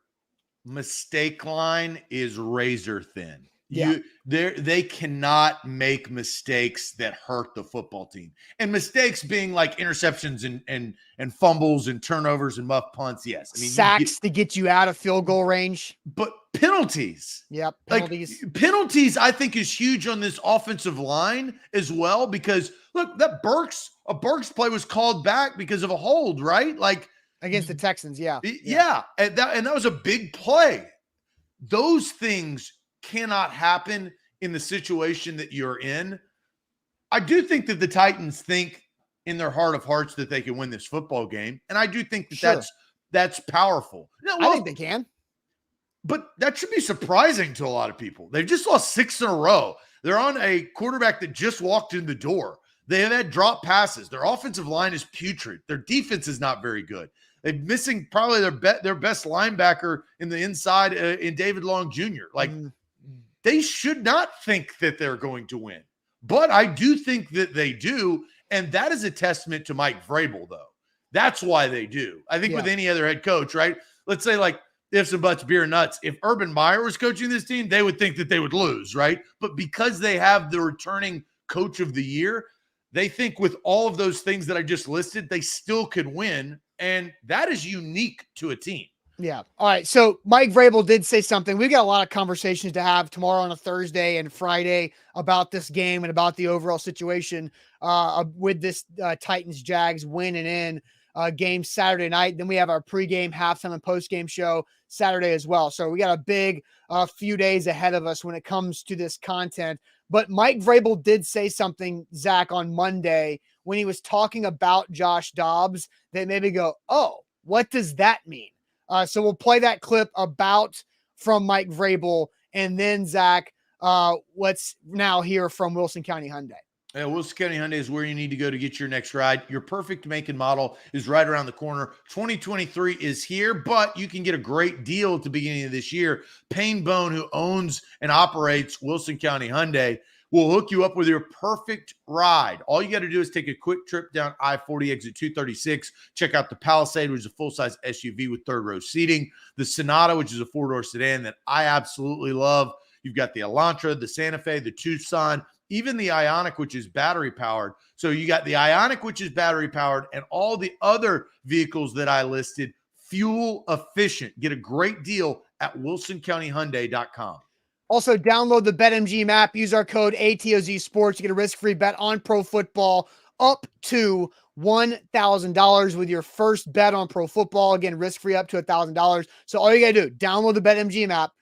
mistake line is razor thin. Yeah. They cannot make mistakes that hurt the football team. And mistakes being like interceptions and fumbles and turnovers and muff punts. Yes. I mean, sacks to get you out of field goal range. But penalties. Yep. Penalties. Like, penalties, I think, is huge on this offensive line as well, because look, that Burks play was called back because of a hold, right? Like against the Texans. Yeah. Yeah. And that was a big play. Those things cannot happen in the situation that you're in. I do think that the Titans think in their heart of hearts that they can win this football game. And I do think that that's powerful. No, I think they can. But that should be surprising to a lot of people. They've just lost 6 in a row. They're on a quarterback that just walked in the door. They have had drop passes. Their offensive line is putrid. Their defense is not very good. They're missing probably their best linebacker in the inside in David Long Jr. They should not think that they're going to win. But I do think that they do, and that is a testament to Mike Vrabel, though. That's why they do. I think with any other head coach, right? Let's say like ifs and buts, beer and nuts. If Urban Meyer was coaching this team, they would think that they would lose, right? But because they have the returning coach of the year, they think with all of those things that I just listed, they still could win, and that is unique to a team. Yeah. All right. So Mike Vrabel did say something. We've got a lot of conversations to have tomorrow on a Thursday and Friday about this game and about the overall situation with this Titans Jags win and in game Saturday night. Then we have our pregame, halftime, and postgame show Saturday as well. So we got a big few days ahead of us when it comes to this content. But Mike Vrabel did say something, Zach, on Monday when he was talking about Josh Dobbs that made me go, oh, what does that mean? So we'll play that clip from Mike Vrabel, and then Zach, let's now hear from Wilson County Hyundai. Yeah, Wilson County Hyundai is where you need to go to get your next ride. Your perfect make and model is right around the corner. 2023 is here, but you can get a great deal at the beginning of this year. Payne Bone, who owns and operates Wilson County Hyundai, We'll hook you up with your perfect ride. All you got to do is take a quick trip down I-40 exit 236. Check out the Palisade, which is a full-size SUV with third-row seating. The Sonata, which is a four-door sedan that I absolutely love. You've got the Elantra, the Santa Fe, the Tucson, even the Ioniq, which is battery-powered. So you got the Ioniq, which is battery-powered, and all the other vehicles that I listed, fuel efficient. Get a great deal at wilsoncountyhyundai.com. Also, download the BetMGM app. Use our code ATOZ Sports. You get a risk-free bet on pro football up to $1,000 with your first bet on pro football. Again, risk-free up to $1,000. So all you got to do, download the BetMGM app,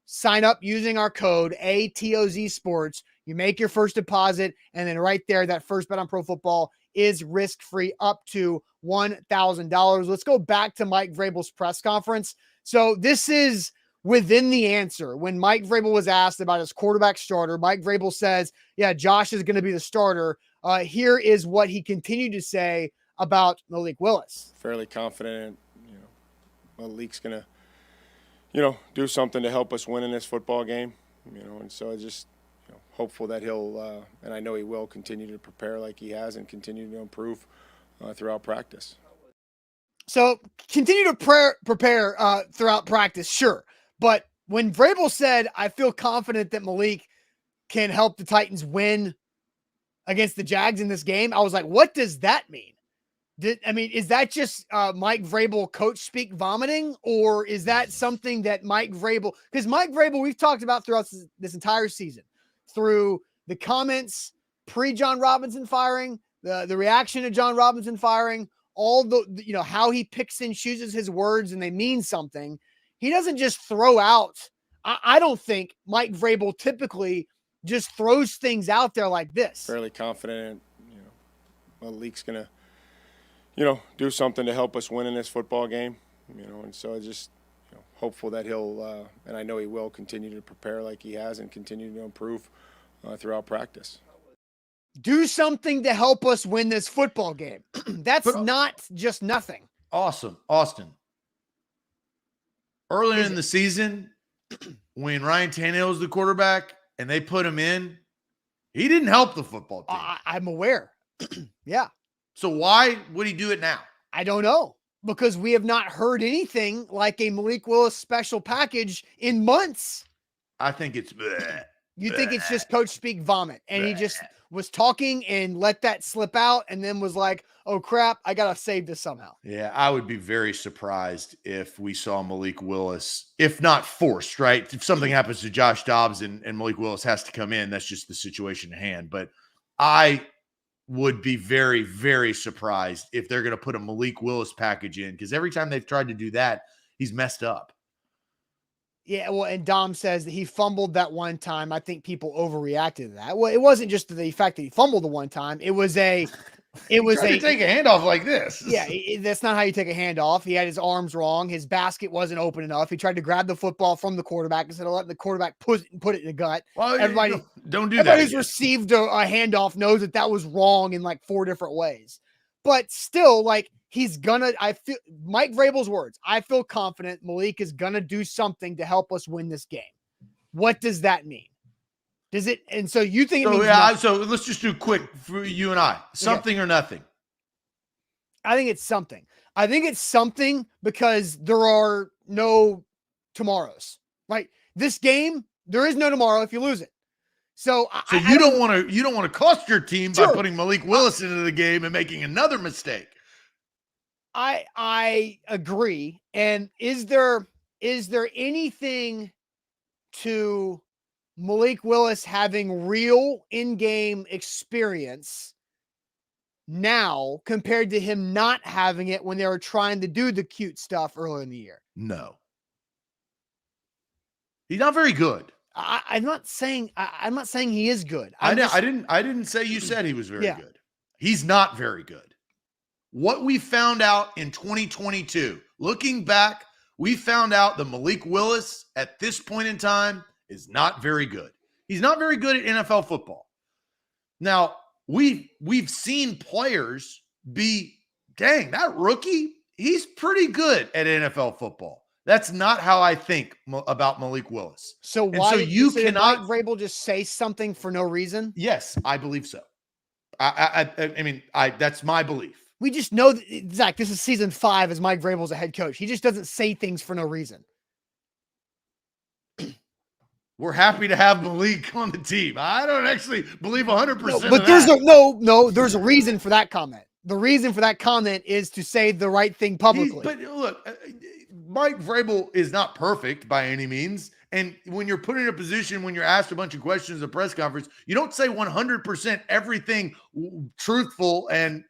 sign up using our code ATOZ Sports. You make your first deposit, and then right there, that first bet on pro football is risk-free up to $1,000. Let's go back to Mike Vrabel's press conference. So this is within the answer. When Mike Vrabel was asked about his quarterback starter, Mike Vrabel says, yeah, Josh is going to be the starter. Here is what he continued to say about Malik Willis. Fairly confident, Malik's going to, do something to help us win in this football game, and so I just hopeful that he'll, and I know he will, continue to prepare like he has and continue to improve throughout practice. So continue to prepare throughout practice, sure. But when Vrabel said, I feel confident that Malik can help the Titans win against the Jags in this game, I was like, what does that mean? Is that just Mike Vrabel coach speak vomiting, or is that something that Mike Vrabel, because Mike Vrabel, we've talked about throughout this entire season, through the comments pre-John Robinson firing, the reaction to John Robinson firing, all the, how he picks and chooses his words and they mean something. He doesn't just throw out. I don't think Mike Vrabel typically just throws things out there like this. Fairly confident, Malik's going to, do something to help us win in this football game, and so I just hopeful that he'll, and I know he will, continue to prepare like he has and continue to improve throughout practice. Do something to help us win this football game. That's not just nothing. Awesome. Austin. Earlier in the season, when Ryan Tannehill was the quarterback and they put him in, he didn't help the football team. I'm aware. Yeah. So why would he do it now? I don't know, because we have not heard anything like a Malik Willis special package in months. I think it's bleh. You think it's just coach speak vomit, and he just was talking and let that slip out and then was like, oh crap, I got to save this somehow. Yeah, I would be very surprised if we saw Malik Willis, if not forced, right? If something happens to Josh Dobbs and Malik Willis has to come in, that's just the situation at hand. But I would be very, very surprised if they're going to put a Malik Willis package in, because every time they've tried to do that, he's messed up. Yeah, well, and Dom says that he fumbled that one time. I think people overreacted to that. Well, it wasn't just the fact that he fumbled the one time. It was take a handoff like this. Yeah, that's not how you take a handoff. He had his arms wrong. His basket wasn't open enough. He tried to grab the football from the quarterback instead of letting the quarterback put it in the gut. Well, everybody don't do that. Everybody who's received a handoff knows that was wrong in like 4 different ways. But still, like, I feel Mike Vrabel's words, I feel confident Malik is going to do something to help us win this game. What does that mean? Does it? And so you think it means nothing? So let's just do quick for you and I, something or nothing. I think it's something. I think it's something because there are no tomorrows, right? This game, there is no tomorrow if you lose it. So you don't want to cost your team by putting Malik Willis into the game and making another mistake. I agree. And is there anything to Malik Willis having real in-game experience now compared to him not having it when they were trying to do the cute stuff earlier in the year? No. He's not very good. I'm not saying he is good. I didn't say you said he was very good. He's not very good. What we found out in 2022, looking back, we found out that Malik Willis at this point in time is not very good. He's not very good at NFL football. Now, we've seen players be, dang, that rookie, he's pretty good at NFL football. That's not how I think about Malik Willis. So And why so you did cannot. Mike Vrabel just say something for no reason? Yes, I believe so. I mean, that's my belief. We just know that, Zach, this is season 5 as Mike Vrabel's a head coach. He just doesn't say things for no reason. We're happy to have Malik on the team. I don't actually believe 100%. No, but there's a reason for that comment. The reason for that comment is to say the right thing publicly. But look, Mike Vrabel is not perfect by any means. And when you're put in a position, when you're asked a bunch of questions at a press conference, you don't say 100% everything truthful and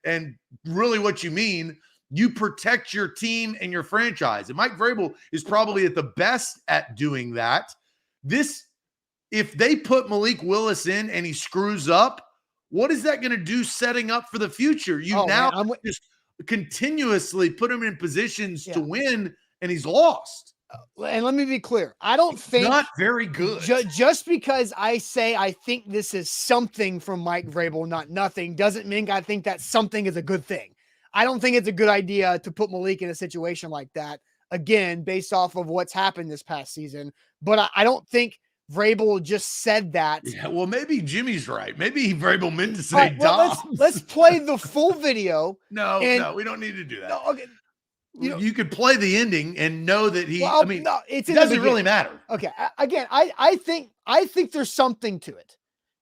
really what you mean. You protect your team and your franchise. And Mike Vrabel is probably at the best at doing that. If they put Malik Willis in and he screws up, what is that going to do setting up for the future? Just continuously put him in positions to win, and he's lost. And let me be clear. I don't think not very good. Just because I say I think this is something from Mike Vrabel, not nothing, doesn't mean I think that something is a good thing. I don't think it's a good idea to put Malik in a situation like that, again, based off of what's happened this past season. But I don't think Vrabel just said that. Yeah, well, maybe Jimmy's right. Maybe Vrabel meant to say Dobbs. Let's play the full video. No, we don't need to do that. No, okay. You could play the ending and know that he. Well, it doesn't really matter. Okay, again, I think there's something to it.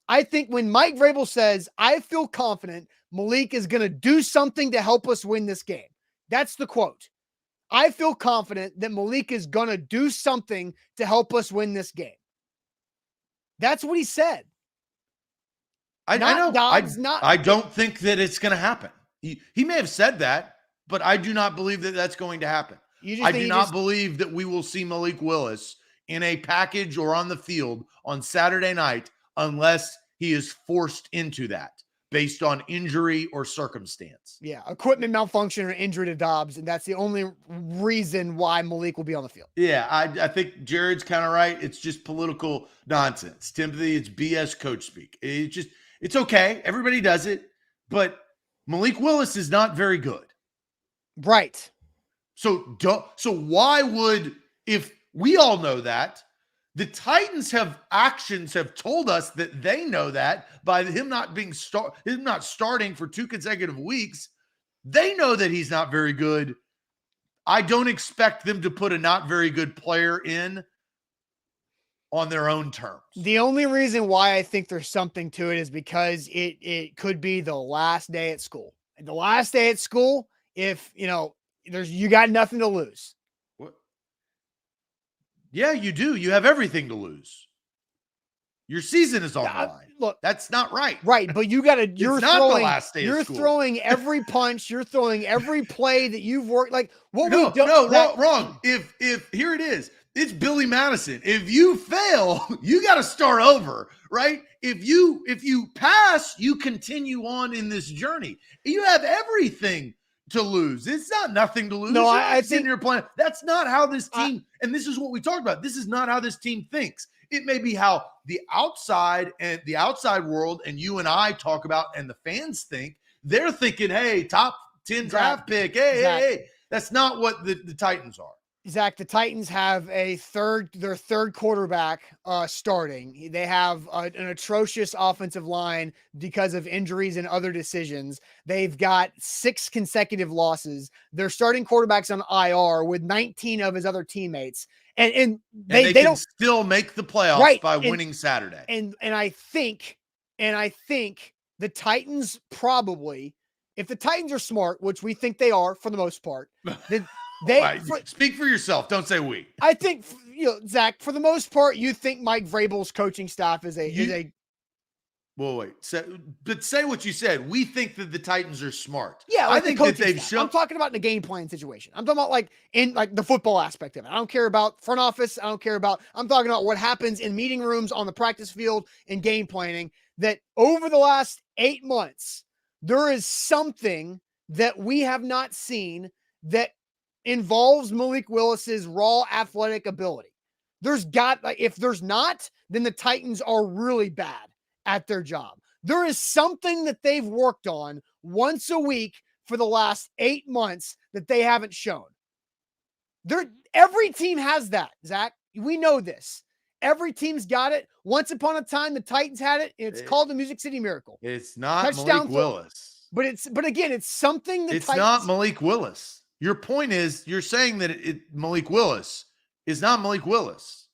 I think when Mike Vrabel says, "I feel confident Malik is going to do something to help us win this game," that's the quote. I feel confident that Malik is going to do something to help us win this game. That's what he said. I know. Dobbs, I don't think that it's going to happen. He may have said that. But I do not believe that that's going to happen. I do not believe that we will see Malik Willis in a package or on the field on Saturday night unless he is forced into that based on injury or circumstance. Yeah, equipment malfunction or injury to Dobbs, and that's the only reason why Malik will be on the field. Yeah, I think Jared's kind of right. It's just political nonsense. Timothy, it's BS coach speak. It's okay. Everybody does it. But Malik Willis is not very good. Right. So why would, if we all know that, the Titans have told us that they know that by him not starting for 2 consecutive weeks, they know that he's not very good. I don't expect them to put a not very good player in on their own terms. The only reason why I think there's something to it is because it could be the last day at school. And the last day at school, if you got nothing to lose. What? Yeah, you do. You have everything to lose. Your season is on the line. Look, that's not right. Right, but you got to. You're not the last day of school. You're throwing every punch. You're throwing every play that you've worked. Like what we don't. No, wrong. If here it is. It's Billy Madison. If you fail, you got to start over, right? If you pass, you continue on in this journey. You have everything to lose. It's not nothing to lose. No, I think you're playing. That's not how this team, and this is what we talked about. This is not how this team thinks. It may be how the outside world and you and I talk about and the fans think. They're thinking, hey, top 10 draft pick. Hey. That's not what the Titans are. Zach, the Titans have their third quarterback starting. They have an atrocious offensive line because of injuries and other decisions. They've got 6 consecutive losses. Their starting quarterback's on IR with 19 of his other teammates. And they can don't still make the playoffs by winning Saturday. And I think the Titans probably, if the Titans are smart, which we think they are for the most part, then speak for yourself. Don't say we. I think, Zach, for the most part, you think Mike Vrabel's coaching staff is a. Well, wait. But say what you said. We think that the Titans are smart. Yeah, I think that they've shown. I'm talking about in the game plan situation. I'm talking about in the football aspect of it. I don't care about front office. I'm talking about what happens in meeting rooms, on the practice field, and game planning. That over the last 8 months, there is something that we have not seen that involves Malik Willis's raw athletic ability. If there's not, then the Titans are really bad at their job. There is something that they've worked on once a week for the last 8 months that they haven't shown. Every team has that, Zach. We know this. Every team's got it. Once upon a time, the Titans had it. It's called the Music City Miracle. It's not Touchdown Malik Willis. But again, it's something that It's Titans, not Malik Willis. Your point is you're saying that Malik Willis is not Malik Willis.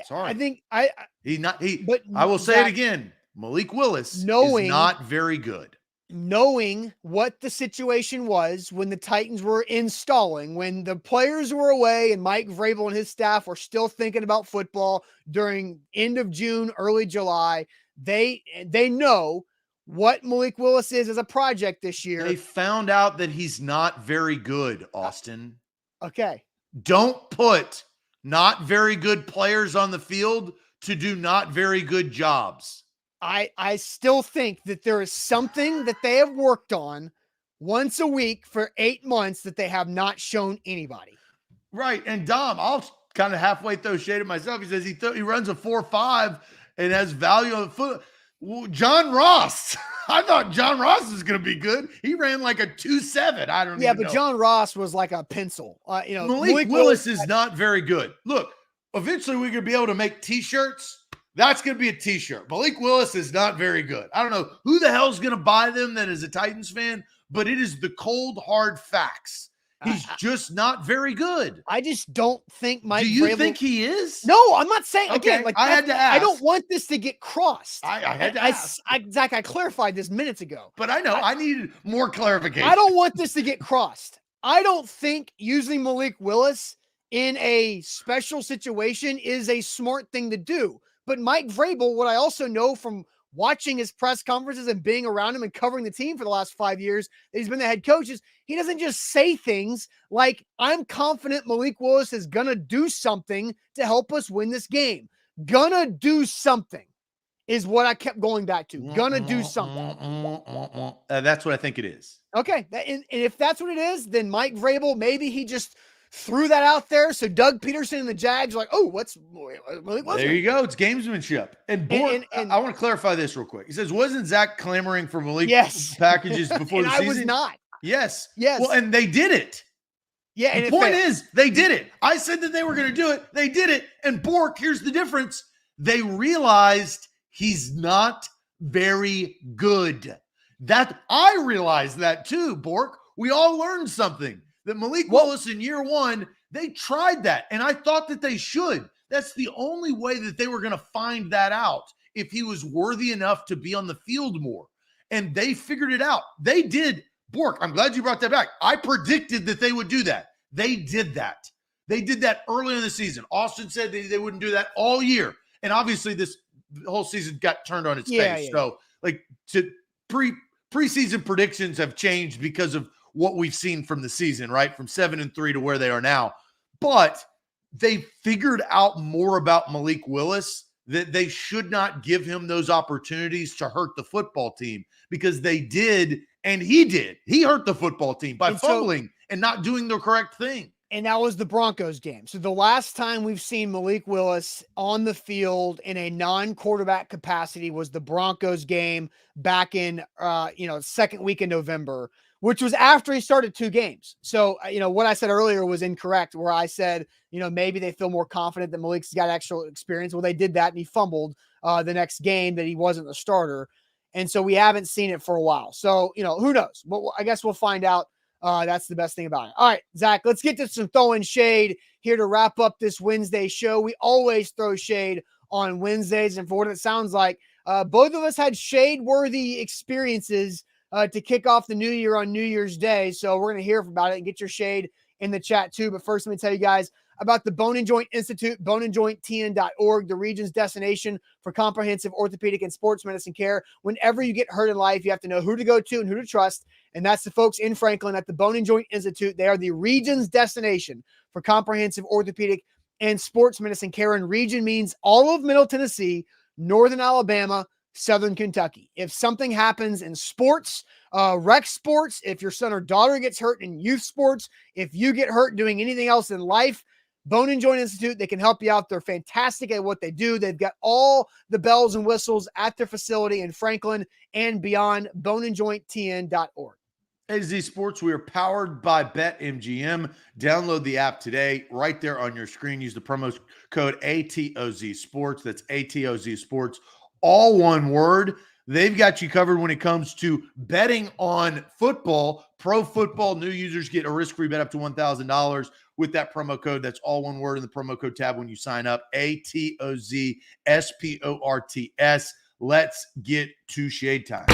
Sorry. I think but I will say it again. Malik Willis is not very good. Knowing what the situation was when the Titans were installing, when the players were away and Mike Vrabel and his staff were still thinking about football during end of June, early July, they know what Malik Willis is as a project this year. They found out that he's not very good, Austin. Okay. Don't put not very good players on the field to do not very good jobs. I still think that there is something that they have worked on once a week for 8 months that they have not shown anybody. Right. And Dom, I'll kind of halfway throw shade at myself. He says he runs a 4.5 and has value on the foot. Well, John Ross. I thought John Ross was going to be good. He ran like a 2.7. I don't know. Yeah, but John Ross was like a pencil. Malik Willis is not very good. Look, eventually we're going to be able to make T-shirts. That's going to be a T-shirt. Malik Willis is not very good. I don't know who the hell's going to buy them that is a Titans fan, but it is the cold, hard facts. He's just not very good. I just don't think Mike. Do you think he is? No, I'm not saying. Okay, again, I had to ask. I don't want this to get crossed. I had to ask. Zach, I clarified this minutes ago. But I know I needed more clarification. I don't want this to get crossed. I don't think using Malik Willis in a special situation is a smart thing to do. But Mike Vrabel, what I also know from watching his press conferences and being around him and covering the team for the last 5 years that he's been the head coach, is he doesn't just say things like, I'm confident Malik Willis is going to do something to help us win this game. Gonna do something is what I kept going back to. Gonna do something. That's what I think it is. Okay. And if that's what it is, then Mike Vrabel, maybe he just threw that out there. So Doug Peterson and the Jags are like, oh, there you go. It's gamesmanship. And I want to clarify this real quick. He says, wasn't Zach clamoring for Malik packages before the season? I was not. Yes. Well, and they did it. Yeah. And the point is, they did it. I said that they were going to do it. They did it. And Bork, here's the difference. They realized he's not very good. That I realized that too, Bork. We all learned something. That Malik Willis in year one, they tried that. And I thought that they should. That's the only way that they were going to find that out, if he was worthy enough to be on the field more. And they figured it out. They did. Bork, I'm glad you brought that back. I predicted that they would do that. They did that. They did that early in the season. Austin said they wouldn't do that all year. And obviously this whole season got turned on its face. So preseason predictions have changed because of what we've seen from the season, right? From 7-3 to where they are now. But they figured out more about Malik Willis, that they should not give him those opportunities to hurt the football team, because they did, and he did. He hurt the football team by fumbling and not doing the correct thing. And that was the Broncos game. So the last time we've seen Malik Willis on the field in a non-quarterback capacity was the Broncos game back in, second week in November, which was after he started 2 games. So, what I said earlier was incorrect, where I said, maybe they feel more confident that Malik's got actual experience. Well, they did that, and he fumbled the next game that he wasn't the starter. And so we haven't seen it for a while. So, who knows? But I guess we'll find out. That's the best thing about it. All right, Zach, let's get to some throwing shade here to wrap up this Wednesday show. We always throw shade on Wednesdays, and for what it sounds like, both of us had shade-worthy experiences to kick off the new year on New Year's Day. So we're going to hear about it and get your shade in the chat too. But first, let me tell you guys about the Bone and Joint Institute, boneandjointtn.org, the region's destination for comprehensive orthopedic and sports medicine care. Whenever you get hurt in life, you have to know who to go to and who to trust. And that's the folks in Franklin at the Bone and Joint Institute. They are the region's destination for comprehensive orthopedic and sports medicine care. And region means all of Middle Tennessee, Northern Alabama, Southern Kentucky. If something happens in sports, rec sports, if your son or daughter gets hurt in youth sports, if you get hurt doing anything else in life, Bone and Joint Institute, they can help you out. They're fantastic at what they do. They've got all the bells and whistles at their facility in Franklin and beyond, boneandjointtn.org. AZ Sports, we are powered by BetMGM. Download the app today, right there on your screen. Use the promo code ATOZ Sports. That's ATOZ Sports, all one word. They've got you covered when it comes to betting on football. Pro football, new users get a risk-free bet up to $1,000 with that promo code. That's all one word in the promo code tab when you sign up. ATOZ SPORTS. Let's get to Shade Time.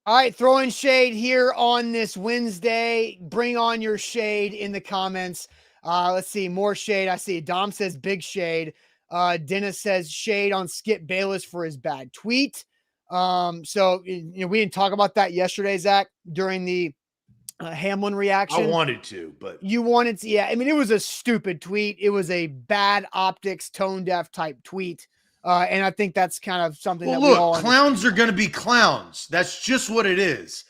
All right, throwing shade here on this Wednesday. Bring on your shade in the comments. Let's see, more shade. I see Dom says big shade. Dennis says shade on Skip Bayless for his bad tweet. So we didn't talk about that yesterday, Zach, during the Hamlin reaction. I wanted to, but you wanted to. Yeah, I mean, it was a stupid tweet. It was a bad optics, tone deaf type tweet. And I think that's kind of something that we all clowns are going to be clowns. That's just what it is.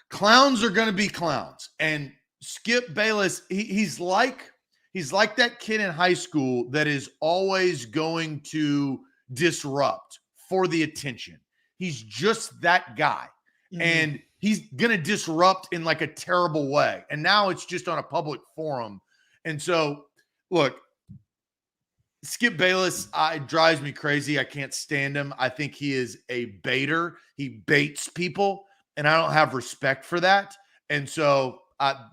Clowns are going to be clowns. And Skip Bayless, he's like that kid in high school that is always going to disrupt for the attention. He's just that guy. Mm-hmm. And he's going to disrupt in like a terrible way. And now it's just on a public forum. And so, look, Skip Bayless drives me crazy. I can't stand him. I think he is a baiter. He baits people, and I don't have respect for that. And so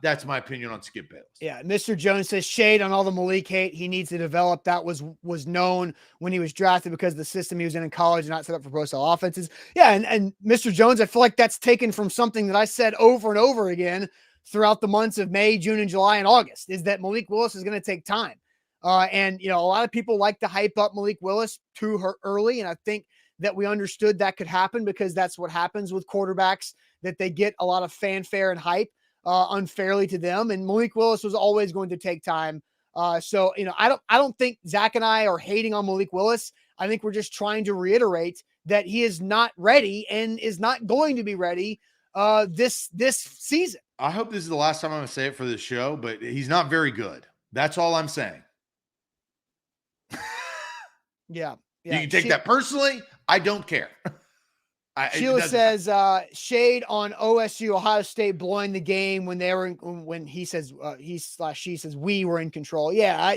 that's my opinion on Skip Bayless. Yeah, Mr. Jones says shade on all the Malik hate. He needs to develop. That was known when he was drafted because of the system he was in college and not set up for pro style offenses. Yeah, and Mr. Jones, I feel like that's taken from something that I said over and over again throughout the months of May, June, and July, and August, is that Malik Willis is going to take time. And a lot of people like to hype up Malik Willis too early. And I think that we understood that could happen because that's what happens with quarterbacks, that they get a lot of fanfare and hype unfairly to them. And Malik Willis was always going to take time. So I don't think Zach and I are hating on Malik Willis. I think we're just trying to reiterate that he is not ready and is not going to be ready this season. I hope this is the last time I'm going to say it for this show, but he's not very good. That's all I'm saying. Yeah. You can take that personally. I don't care. Sheila says shade on OSU, Ohio State blowing the game when they were when he says she says we were in control. Yeah,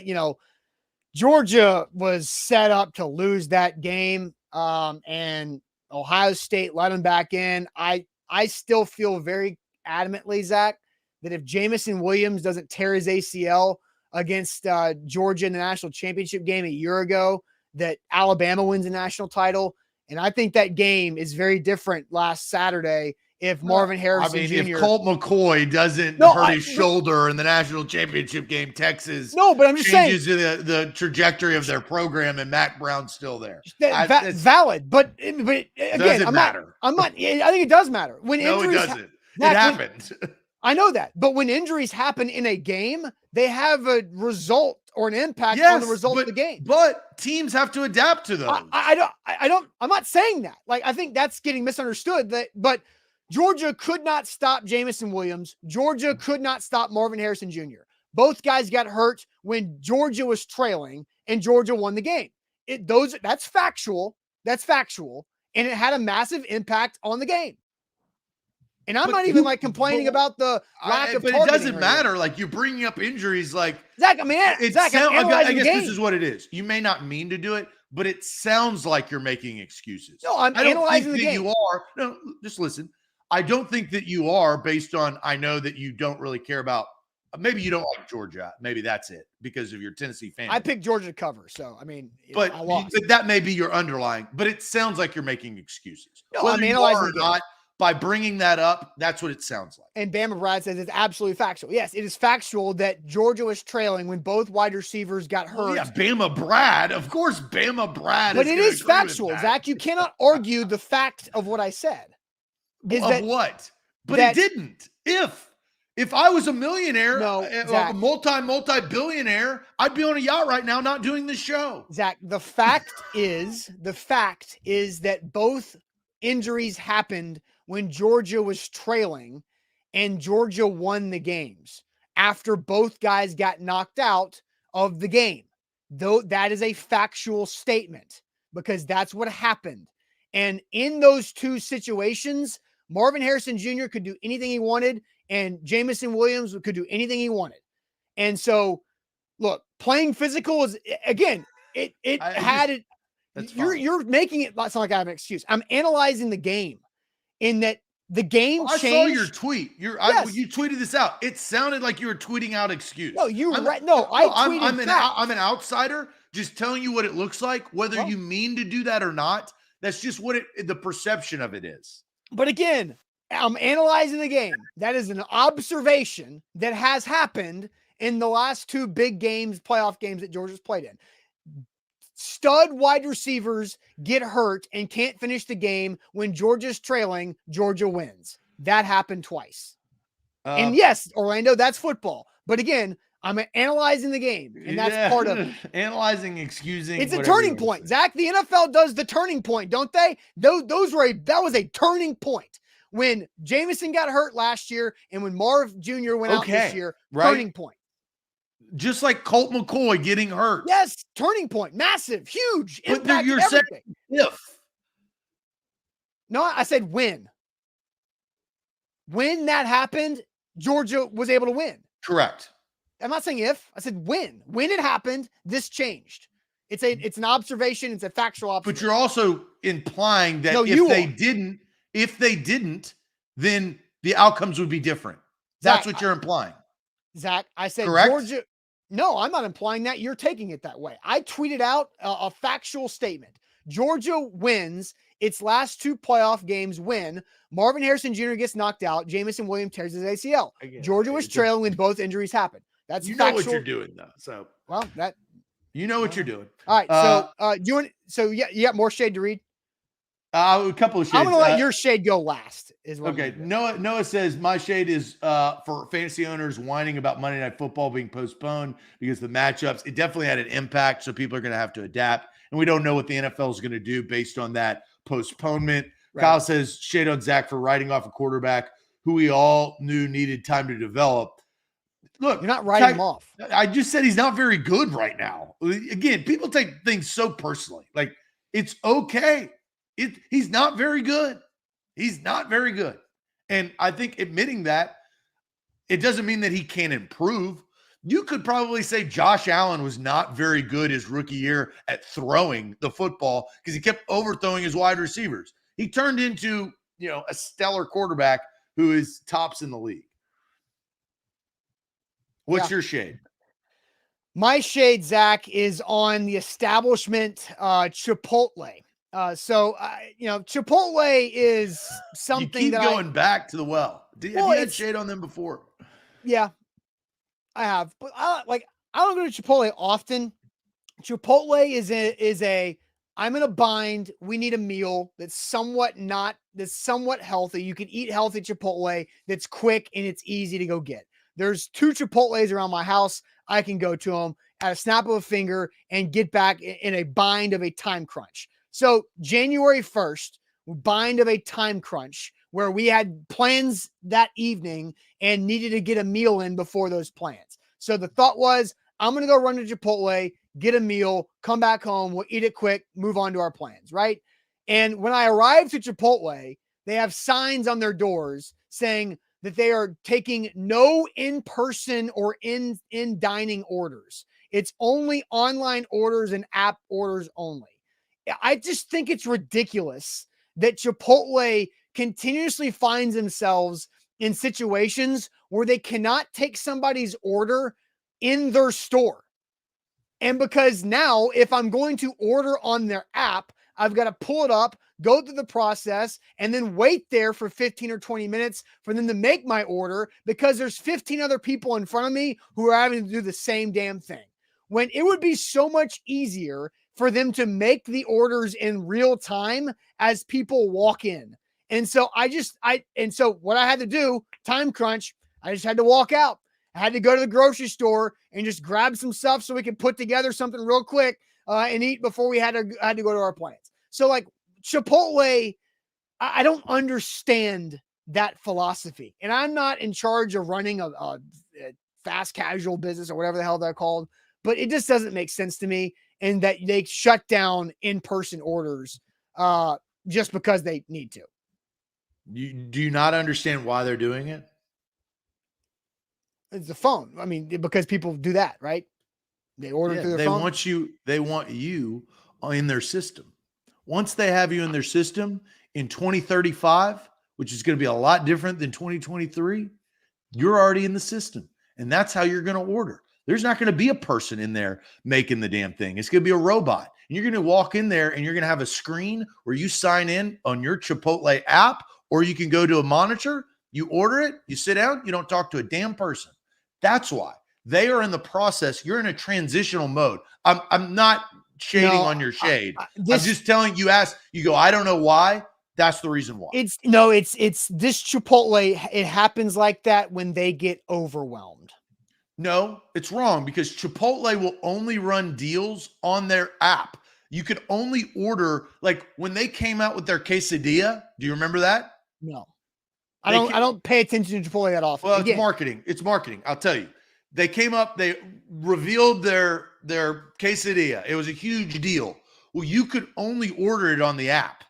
Georgia was set up to lose that game, and Ohio State let them back in. I still feel very adamantly, Zach, that if Jamison Williams doesn't tear his ACL against Georgia in the national championship game a year ago, that Alabama wins a national title. And I think that game is very different last Saturday if Marvin Harrison Jr. if Colt McCoy doesn't hurt his shoulder in the national championship game, Texas but I'm just changes saying the trajectory of their program, and Mac Brown's still there. Valid, but again, doesn't matter. I think it does matter. When no, injuries it doesn't. It happens. I know that, but when injuries happen in a game, they have a result or an impact on the result of the game. But teams have to adapt to those. I'm not saying that. Like, I think that's getting misunderstood. But Georgia could not stop Jamison Williams. Georgia could not stop Marvin Harrison Jr. Both guys got hurt when Georgia was trailing and Georgia won the game. That's factual. That's factual. And it had a massive impact on the game. And I'm not even complaining about the lack of targeting. But it doesn't matter. Like, you're bringing up injuries. Like, Zach, I guess this is what it is. You may not mean to do it, but it sounds like you're making excuses. No, I don't analyzing think the game. You are. No, just listen. I don't think that you are, based on, I know that you don't really care about, maybe you don't like Georgia. Maybe that's it because of your Tennessee fan. I picked Georgia to cover. So, I mean, but I lost. But that may be your underlying, but it sounds like you're making excuses. No, I'm analyzing the game. By bringing that up, that's what it sounds like. And Bama Brad says it's absolutely factual. Yes, it is factual that Georgia was trailing when both wide receivers got hurt. Yeah, Bama Brad. Of course, Bama Brad. But it is factual, Zach. You cannot argue the fact of what I said. What? But it didn't. If I was a millionaire, a multi-billionaire, I'd be on a yacht right now not doing this show. Zach, the fact is that both injuries happened when Georgia was trailing and Georgia won the games after both guys got knocked out of the game. Though that is a factual statement because that's what happened. And in those two situations, Marvin Harrison Jr. could do anything he wanted, and Jamison Williams could do anything he wanted. And so, look, playing physical is, again, you're making it sound like I have an excuse. I'm analyzing the game in that the game changed. I saw your tweet. You tweeted this out. It sounded like you were tweeting out excuse. No, I'm an outsider just telling you what it looks like, whether you mean to do that or not. That's just what the perception of it is. But again, I'm analyzing the game. That is an observation that has happened in the last two big games, playoff games that Georgia's played in. Stud wide receivers get hurt and can't finish the game. When Georgia's trailing, Georgia wins. That happened twice. And yes, Orlando, that's football. But again, I'm analyzing the game, and that's part of it. Analyzing, excusing. It's a turning point. Zach, the NFL does the turning point, don't they? That was a turning point. When Jamison got hurt last year and when Marv Jr. went out this year, turning point. Just like Colt McCoy getting hurt. Yes, turning point. Massive, huge impact. But you're saying if. No, I said when. When that happened, Georgia was able to win. Correct. I'm not saying if. I said when. When it happened, this changed. It's an observation. It's a factual observation. But you're also implying that if they didn't, then the outcomes would be different. That's what you're implying. Zach, I said correct? Georgia. No, I'm not implying that. You're taking it that way. I tweeted out a factual statement. Georgia wins its last two playoff games when Marvin Harrison Jr. gets knocked out. Jamison Williams tears his ACL. Georgia was trailing when both injuries happened. That's you factual. know what you're doing though. So you know what you're doing. All right. You got more shade to read? A couple of shades. I'm going to let your shade go last. Is what okay. Noah says my shade is for fantasy owners whining about Monday Night Football being postponed because the matchups. It definitely had an impact, so people are going to have to adapt, and we don't know what the NFL is going to do based on that postponement. Right. Kyle says shade on Zach for writing off a quarterback who we all knew needed time to develop. Look, you're not writing him off. I just said he's not very good right now. Again, people take things so personally. Like, it's okay. He's not very good. He's not very good. And I think admitting that, it doesn't mean that he can't improve. You could probably say Josh Allen was not very good his rookie year at throwing the football because he kept overthrowing his wide receivers. He turned into, a stellar quarterback who is tops in the league. What's your shade? My shade, Zach, is on the establishment Chipotle. Chipotle is something you keep going back to the well. Have you had shade on them before? Yeah, I have. But I don't go to Chipotle often. Chipotle is I'm in a bind. We need a meal that's somewhat healthy. You can eat healthy Chipotle that's quick and it's easy to go get. There's 2 Chipotles around my house. I can go to them at a snap of a finger and get back in a bind of a time crunch. So January 1st, bind of a time crunch where we had plans that evening and needed to get a meal in before those plans. So the thought was, I'm going to go run to Chipotle, get a meal, come back home, we'll eat it quick, move on to our plans, right? And when I arrived to Chipotle, they have signs on their doors saying that they are taking no in-person or in-dining orders. It's only online orders and app orders only. I just think it's ridiculous that Chipotle continuously finds themselves in situations where they cannot take somebody's order in their store. And because now, if I'm going to order on their app, I've got to pull it up, go through the process, and then wait there for 15 or 20 minutes for them to make my order because there's 15 other people in front of me who are having to do the same damn thing. When it would be so much easier for them to make the orders in real time as people walk in. And so what I had to do, time crunch, I just had to walk out. I had to go to the grocery store and just grab some stuff so we could put together something real quick and eat before we had to go to our plans. So like Chipotle, I don't understand that philosophy. And I'm not in charge of running a fast casual business or whatever the hell they're called, but it just doesn't make sense to me. And that they shut down in-person orders just because they need to. Do you not understand why they're doing it? It's the phone. I mean, because people do that, right? They order through their phone. They want you in their system. Once they have you in their system in 2035, which is going to be a lot different than 2023, you're already in the system. And that's how you're going to order. There's not going to be a person in there making the damn thing. It's going to be a robot. And you're going to walk in there and you're going to have a screen where you sign in on your Chipotle app, or you can go to a monitor, you order it, you sit down, you don't talk to a damn person. That's why they are in the process. You're in a transitional mode. I'm not shading on your shade. I'm just telling you, you go, I don't know why. That's the reason why. It's this Chipotle. It happens like that when they get overwhelmed. No, it's wrong, because Chipotle will only run deals on their app. You could only order, like when they came out with their quesadilla. Do you remember that? No, I don't pay attention to Chipotle that often. Well, it's marketing. It's marketing. I'll tell you. They came up, they revealed their quesadilla. It was a huge deal. Well, you could only order it on the app.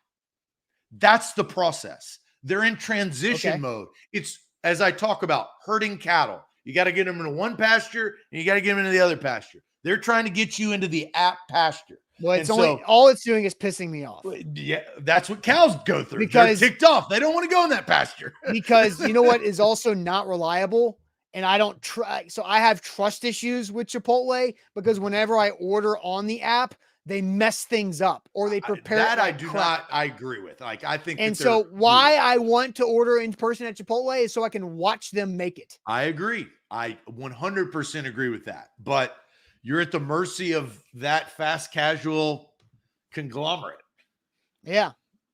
That's the process. They're in transition mode. It's, as I talk about, herding cattle. You got to get them into one pasture and you got to get them into the other pasture. They're trying to get you into the app pasture. Well, it's all it's doing is pissing me off. Yeah, that's what cows go through. Because they're ticked off. They don't want to go in that pasture. Because you know what is also not reliable? And I don't try. So I have trust issues with Chipotle because whenever I order on the app, they mess things up or they prepare that. Like I do crap. not. I agree with. Like, I think. And so why I want to order in person at Chipotle is so I can watch them make it. I agree. I 100% agree with that. But you're at the mercy of that fast casual conglomerate. Yeah.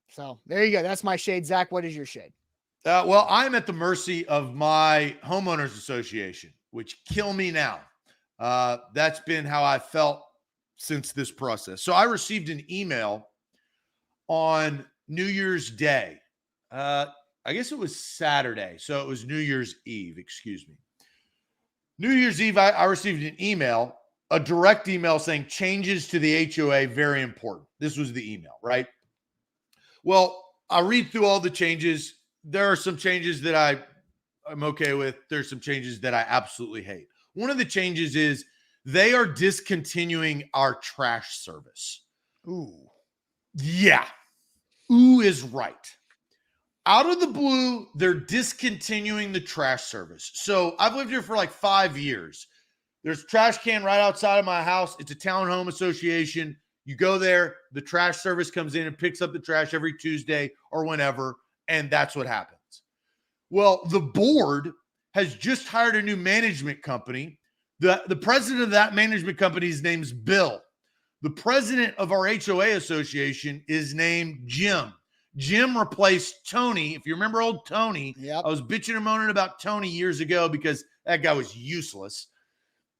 So there you go. That's my shade. Zach, what is your shade? Well, I'm at the mercy of my homeowners association, which kill me now. That's been how I felt since this process. So I received an email on New Year's Day. I guess it was Saturday. So it was New Year's Eve, excuse me. New Year's Eve, I received an email, a direct email saying changes to the HOA, very important. This was the email, right? Well, I read through all the changes. There are some changes that I'm okay with. There's some changes that I absolutely hate. One of the changes is they are discontinuing our trash service. Ooh. Yeah. Ooh is right. Out of the blue, they're discontinuing the trash service. So I've lived here for like 5 years. There's a trash can right outside of my house. It's a townhome association. You go there, the trash service comes in and picks up the trash every Tuesday or whenever, and that's what happens. Well, the board has just hired a new management company. The president of that management company's name's Bill. The president of our HOA association is named Jim. Jim replaced Tony. If you remember old Tony, yep. I was bitching and moaning about Tony years ago because that guy was useless.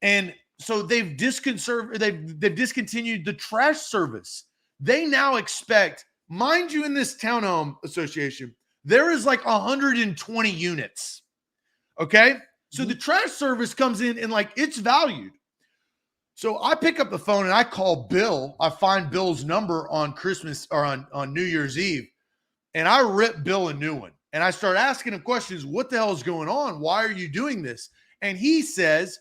And so they've discontinued the trash service. They now expect, mind you, in this townhome association, there is like 120 units. Okay? So the trash service comes in and like it's valued. So I pick up the phone and I call Bill. I find Bill's number on Christmas or on New Year's Eve. And I rip Bill a new one. And I start asking him questions. What the hell is going on? Why are you doing this? And he says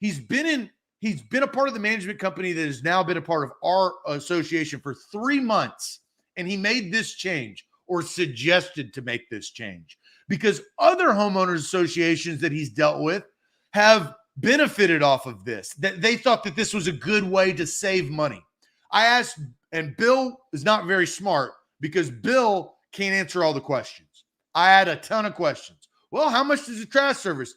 he's been a part of the management company that has now been a part of our association for 3 months. And he made this change or suggested to make this change because other homeowners associations that he's dealt with have benefited off of this, that they thought that this was a good way to save money. I asked, and Bill is not very smart because Bill can't answer all the questions. I had a ton of questions. Well, how much does the trash service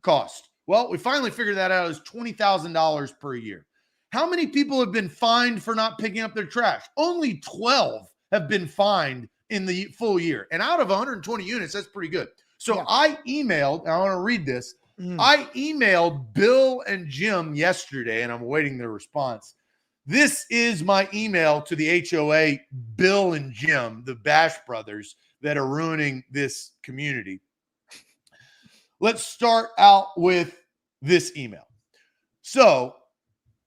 cost? Well, we finally figured that out. It's $20,000 per year. How many people have been fined for not picking up their trash? Only 12 have been fined in the full year. And out of 120 units, that's pretty good. So yeah. I want to read this. I emailed Bill and Jim yesterday, and I'm awaiting their response. This is my email to the HOA, Bill and Jim, the Bash brothers that are ruining this community. Let's start out with this email. So,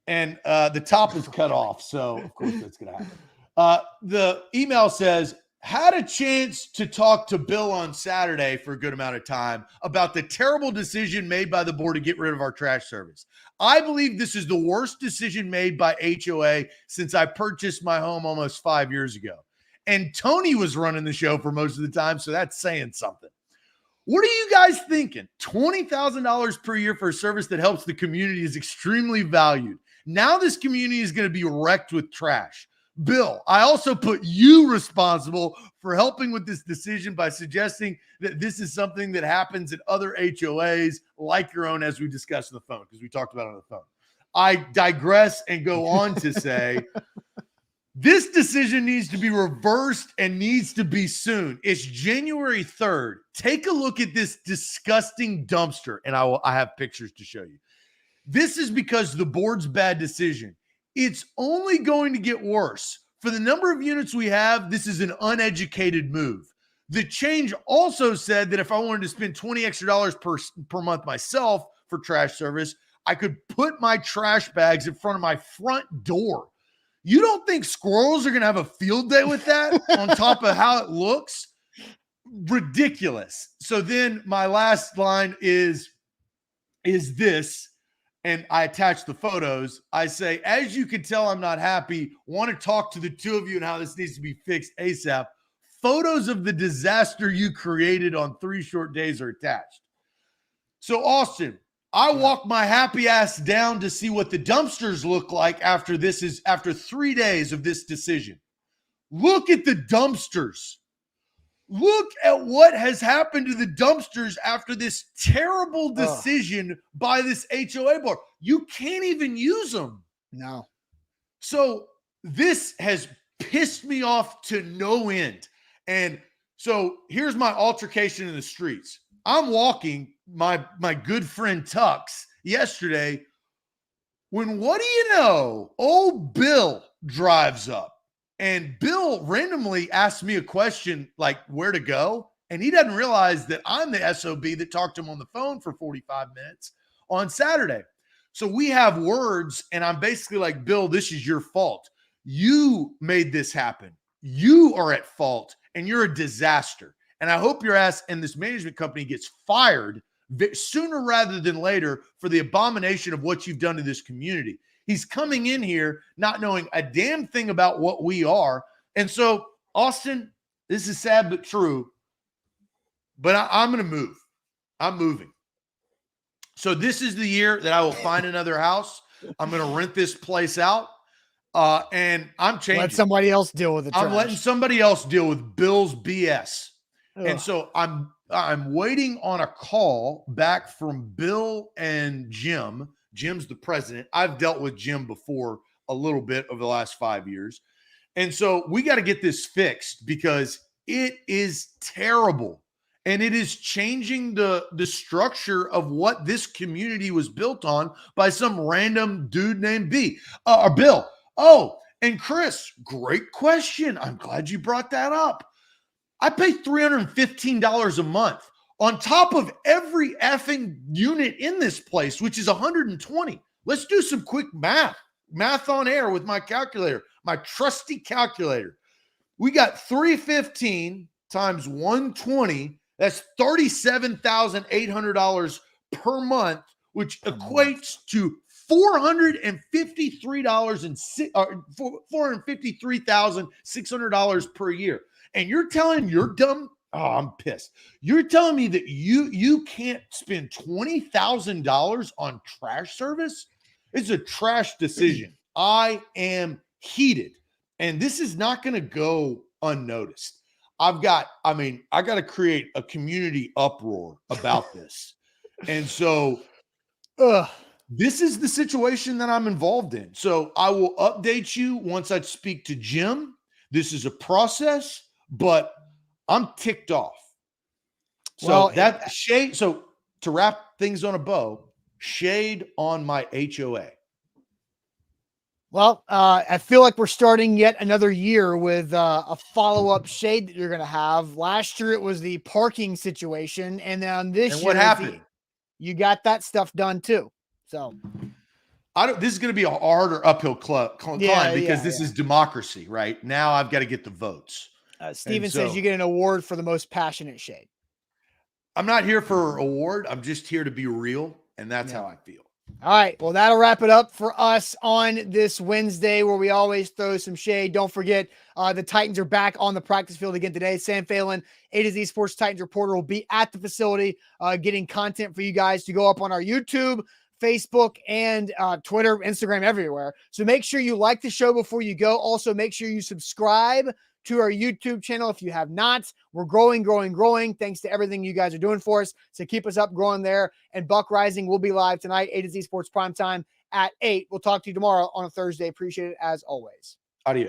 and the top is cut off, so of course that's going to happen. The email says, had a chance to talk to Bill on Saturday for a good amount of time about the terrible decision made by the board to get rid of our trash service. I believe this is the worst decision made by HOA since I purchased my home almost 5 years ago. And Tony was running the show for most of the time, so that's saying something. What are you guys thinking? $20,000 per year for a service that helps the community is extremely valued. Now this community is going to be wrecked with trash. Bill, I also put you responsible for helping with this decision by suggesting that this is something that happens at other HOAs like your own, as we discussed on the phone, because we talked about it on the phone. I digress and go on to say this decision needs to be reversed and needs to be soon. It's January 3rd. Take a look at this disgusting dumpster, and I have pictures to show you. This is because the board's bad decision. It's only going to get worse. For the number of units we have, this is an uneducated move. The change also said that if I wanted to spend $20 extra per month myself for trash service, I could put my trash bags in front of my front door. You don't think squirrels are going to have a field day with that on top of how it looks? Ridiculous. So then my last line is this. And I attach the photos. I say, as you can tell, I'm not happy. Want to talk to the two of you and how this needs to be fixed ASAP. Photos of the disaster you created on 3 short days are attached. So, Austin, I walk my happy ass down to see what the dumpsters look like after 3 days of this decision. Look at the dumpsters. Look at what has happened to the dumpsters after this terrible decision by this HOA board. You can't even use them. No. So this has pissed me off to no end. And so here's my altercation in the streets. I'm walking my good friend Tux yesterday when, what do you know, old Bill drives up. And Bill randomly asked me a question like where to go. And he doesn't realize that I'm the SOB that talked to him on the phone for 45 minutes on Saturday. So we have words, and I'm basically like, Bill, this is your fault. You made this happen. You are at fault, and you're a disaster. And I hope your ass and this management company gets fired sooner rather than later for the abomination of what you've done to this community. He's coming in here not knowing a damn thing about what we are. And so, Austin, this is sad but true, but I'm going to move. I'm moving. So this is the year that I will find another house. I'm going to rent this place out, and I'm changing. Let somebody else deal with it. I'm letting somebody else deal with Bill's BS. Ugh. And so I'm waiting on a call back from Bill and Jim. Jim's the president. I've dealt with Jim before a little bit over the last 5 years. And so we got to get this fixed because it is terrible. And it is changing the structure of what this community was built on by some random dude named Bill. Oh, and Chris, great question. I'm glad you brought that up. I pay $315 a month. On top of every effing unit in this place, which is 120. Let's do some quick math. Math on air with my calculator, my trusty calculator. We got 315 times 120. That's $37,800 per month, which equates to $453,600 per year. And you're telling you're dumb. Oh, I'm pissed. You're telling me that you can't spend $20,000 on trash service? It's a trash decision. I am heated. And this is not going to go unnoticed. I got to create a community uproar about this. And so this is the situation that I'm involved in. So I will update you once I speak to Jim. This is a process, but I'm ticked off. So shade. So to wrap things on a bow, shade on my HOA. Well, I feel like we're starting yet another year with a follow-up shade that you're going to have. Last year, it was the parking situation. And then this year, what happened? You got that stuff done too. So This is going to be a harder uphill climb because this yeah. is democracy, right? Now I've got to get the votes. Steven so- says you get an award for the most passionate shade. I'm not here for an award. I'm just here to be real, and that's how I feel. All right. Well, that'll wrap it up for us on this Wednesday where we always throw some shade. Don't forget, the Titans are back on the practice field again today. Sam Phelan, A to Z Sports Titans reporter, will be at the facility getting content for you guys to go up on our YouTube, Facebook, and Twitter, Instagram, everywhere. So make sure you like the show before you go. Also, make sure you subscribe to our YouTube channel if you have not. We're growing. Thanks to everything you guys are doing for us. So keep us up growing there. And Buck Rising will be live tonight, A to Z Sports Primetime at 8. We'll talk to you tomorrow on a Thursday. Appreciate it as always. Adios.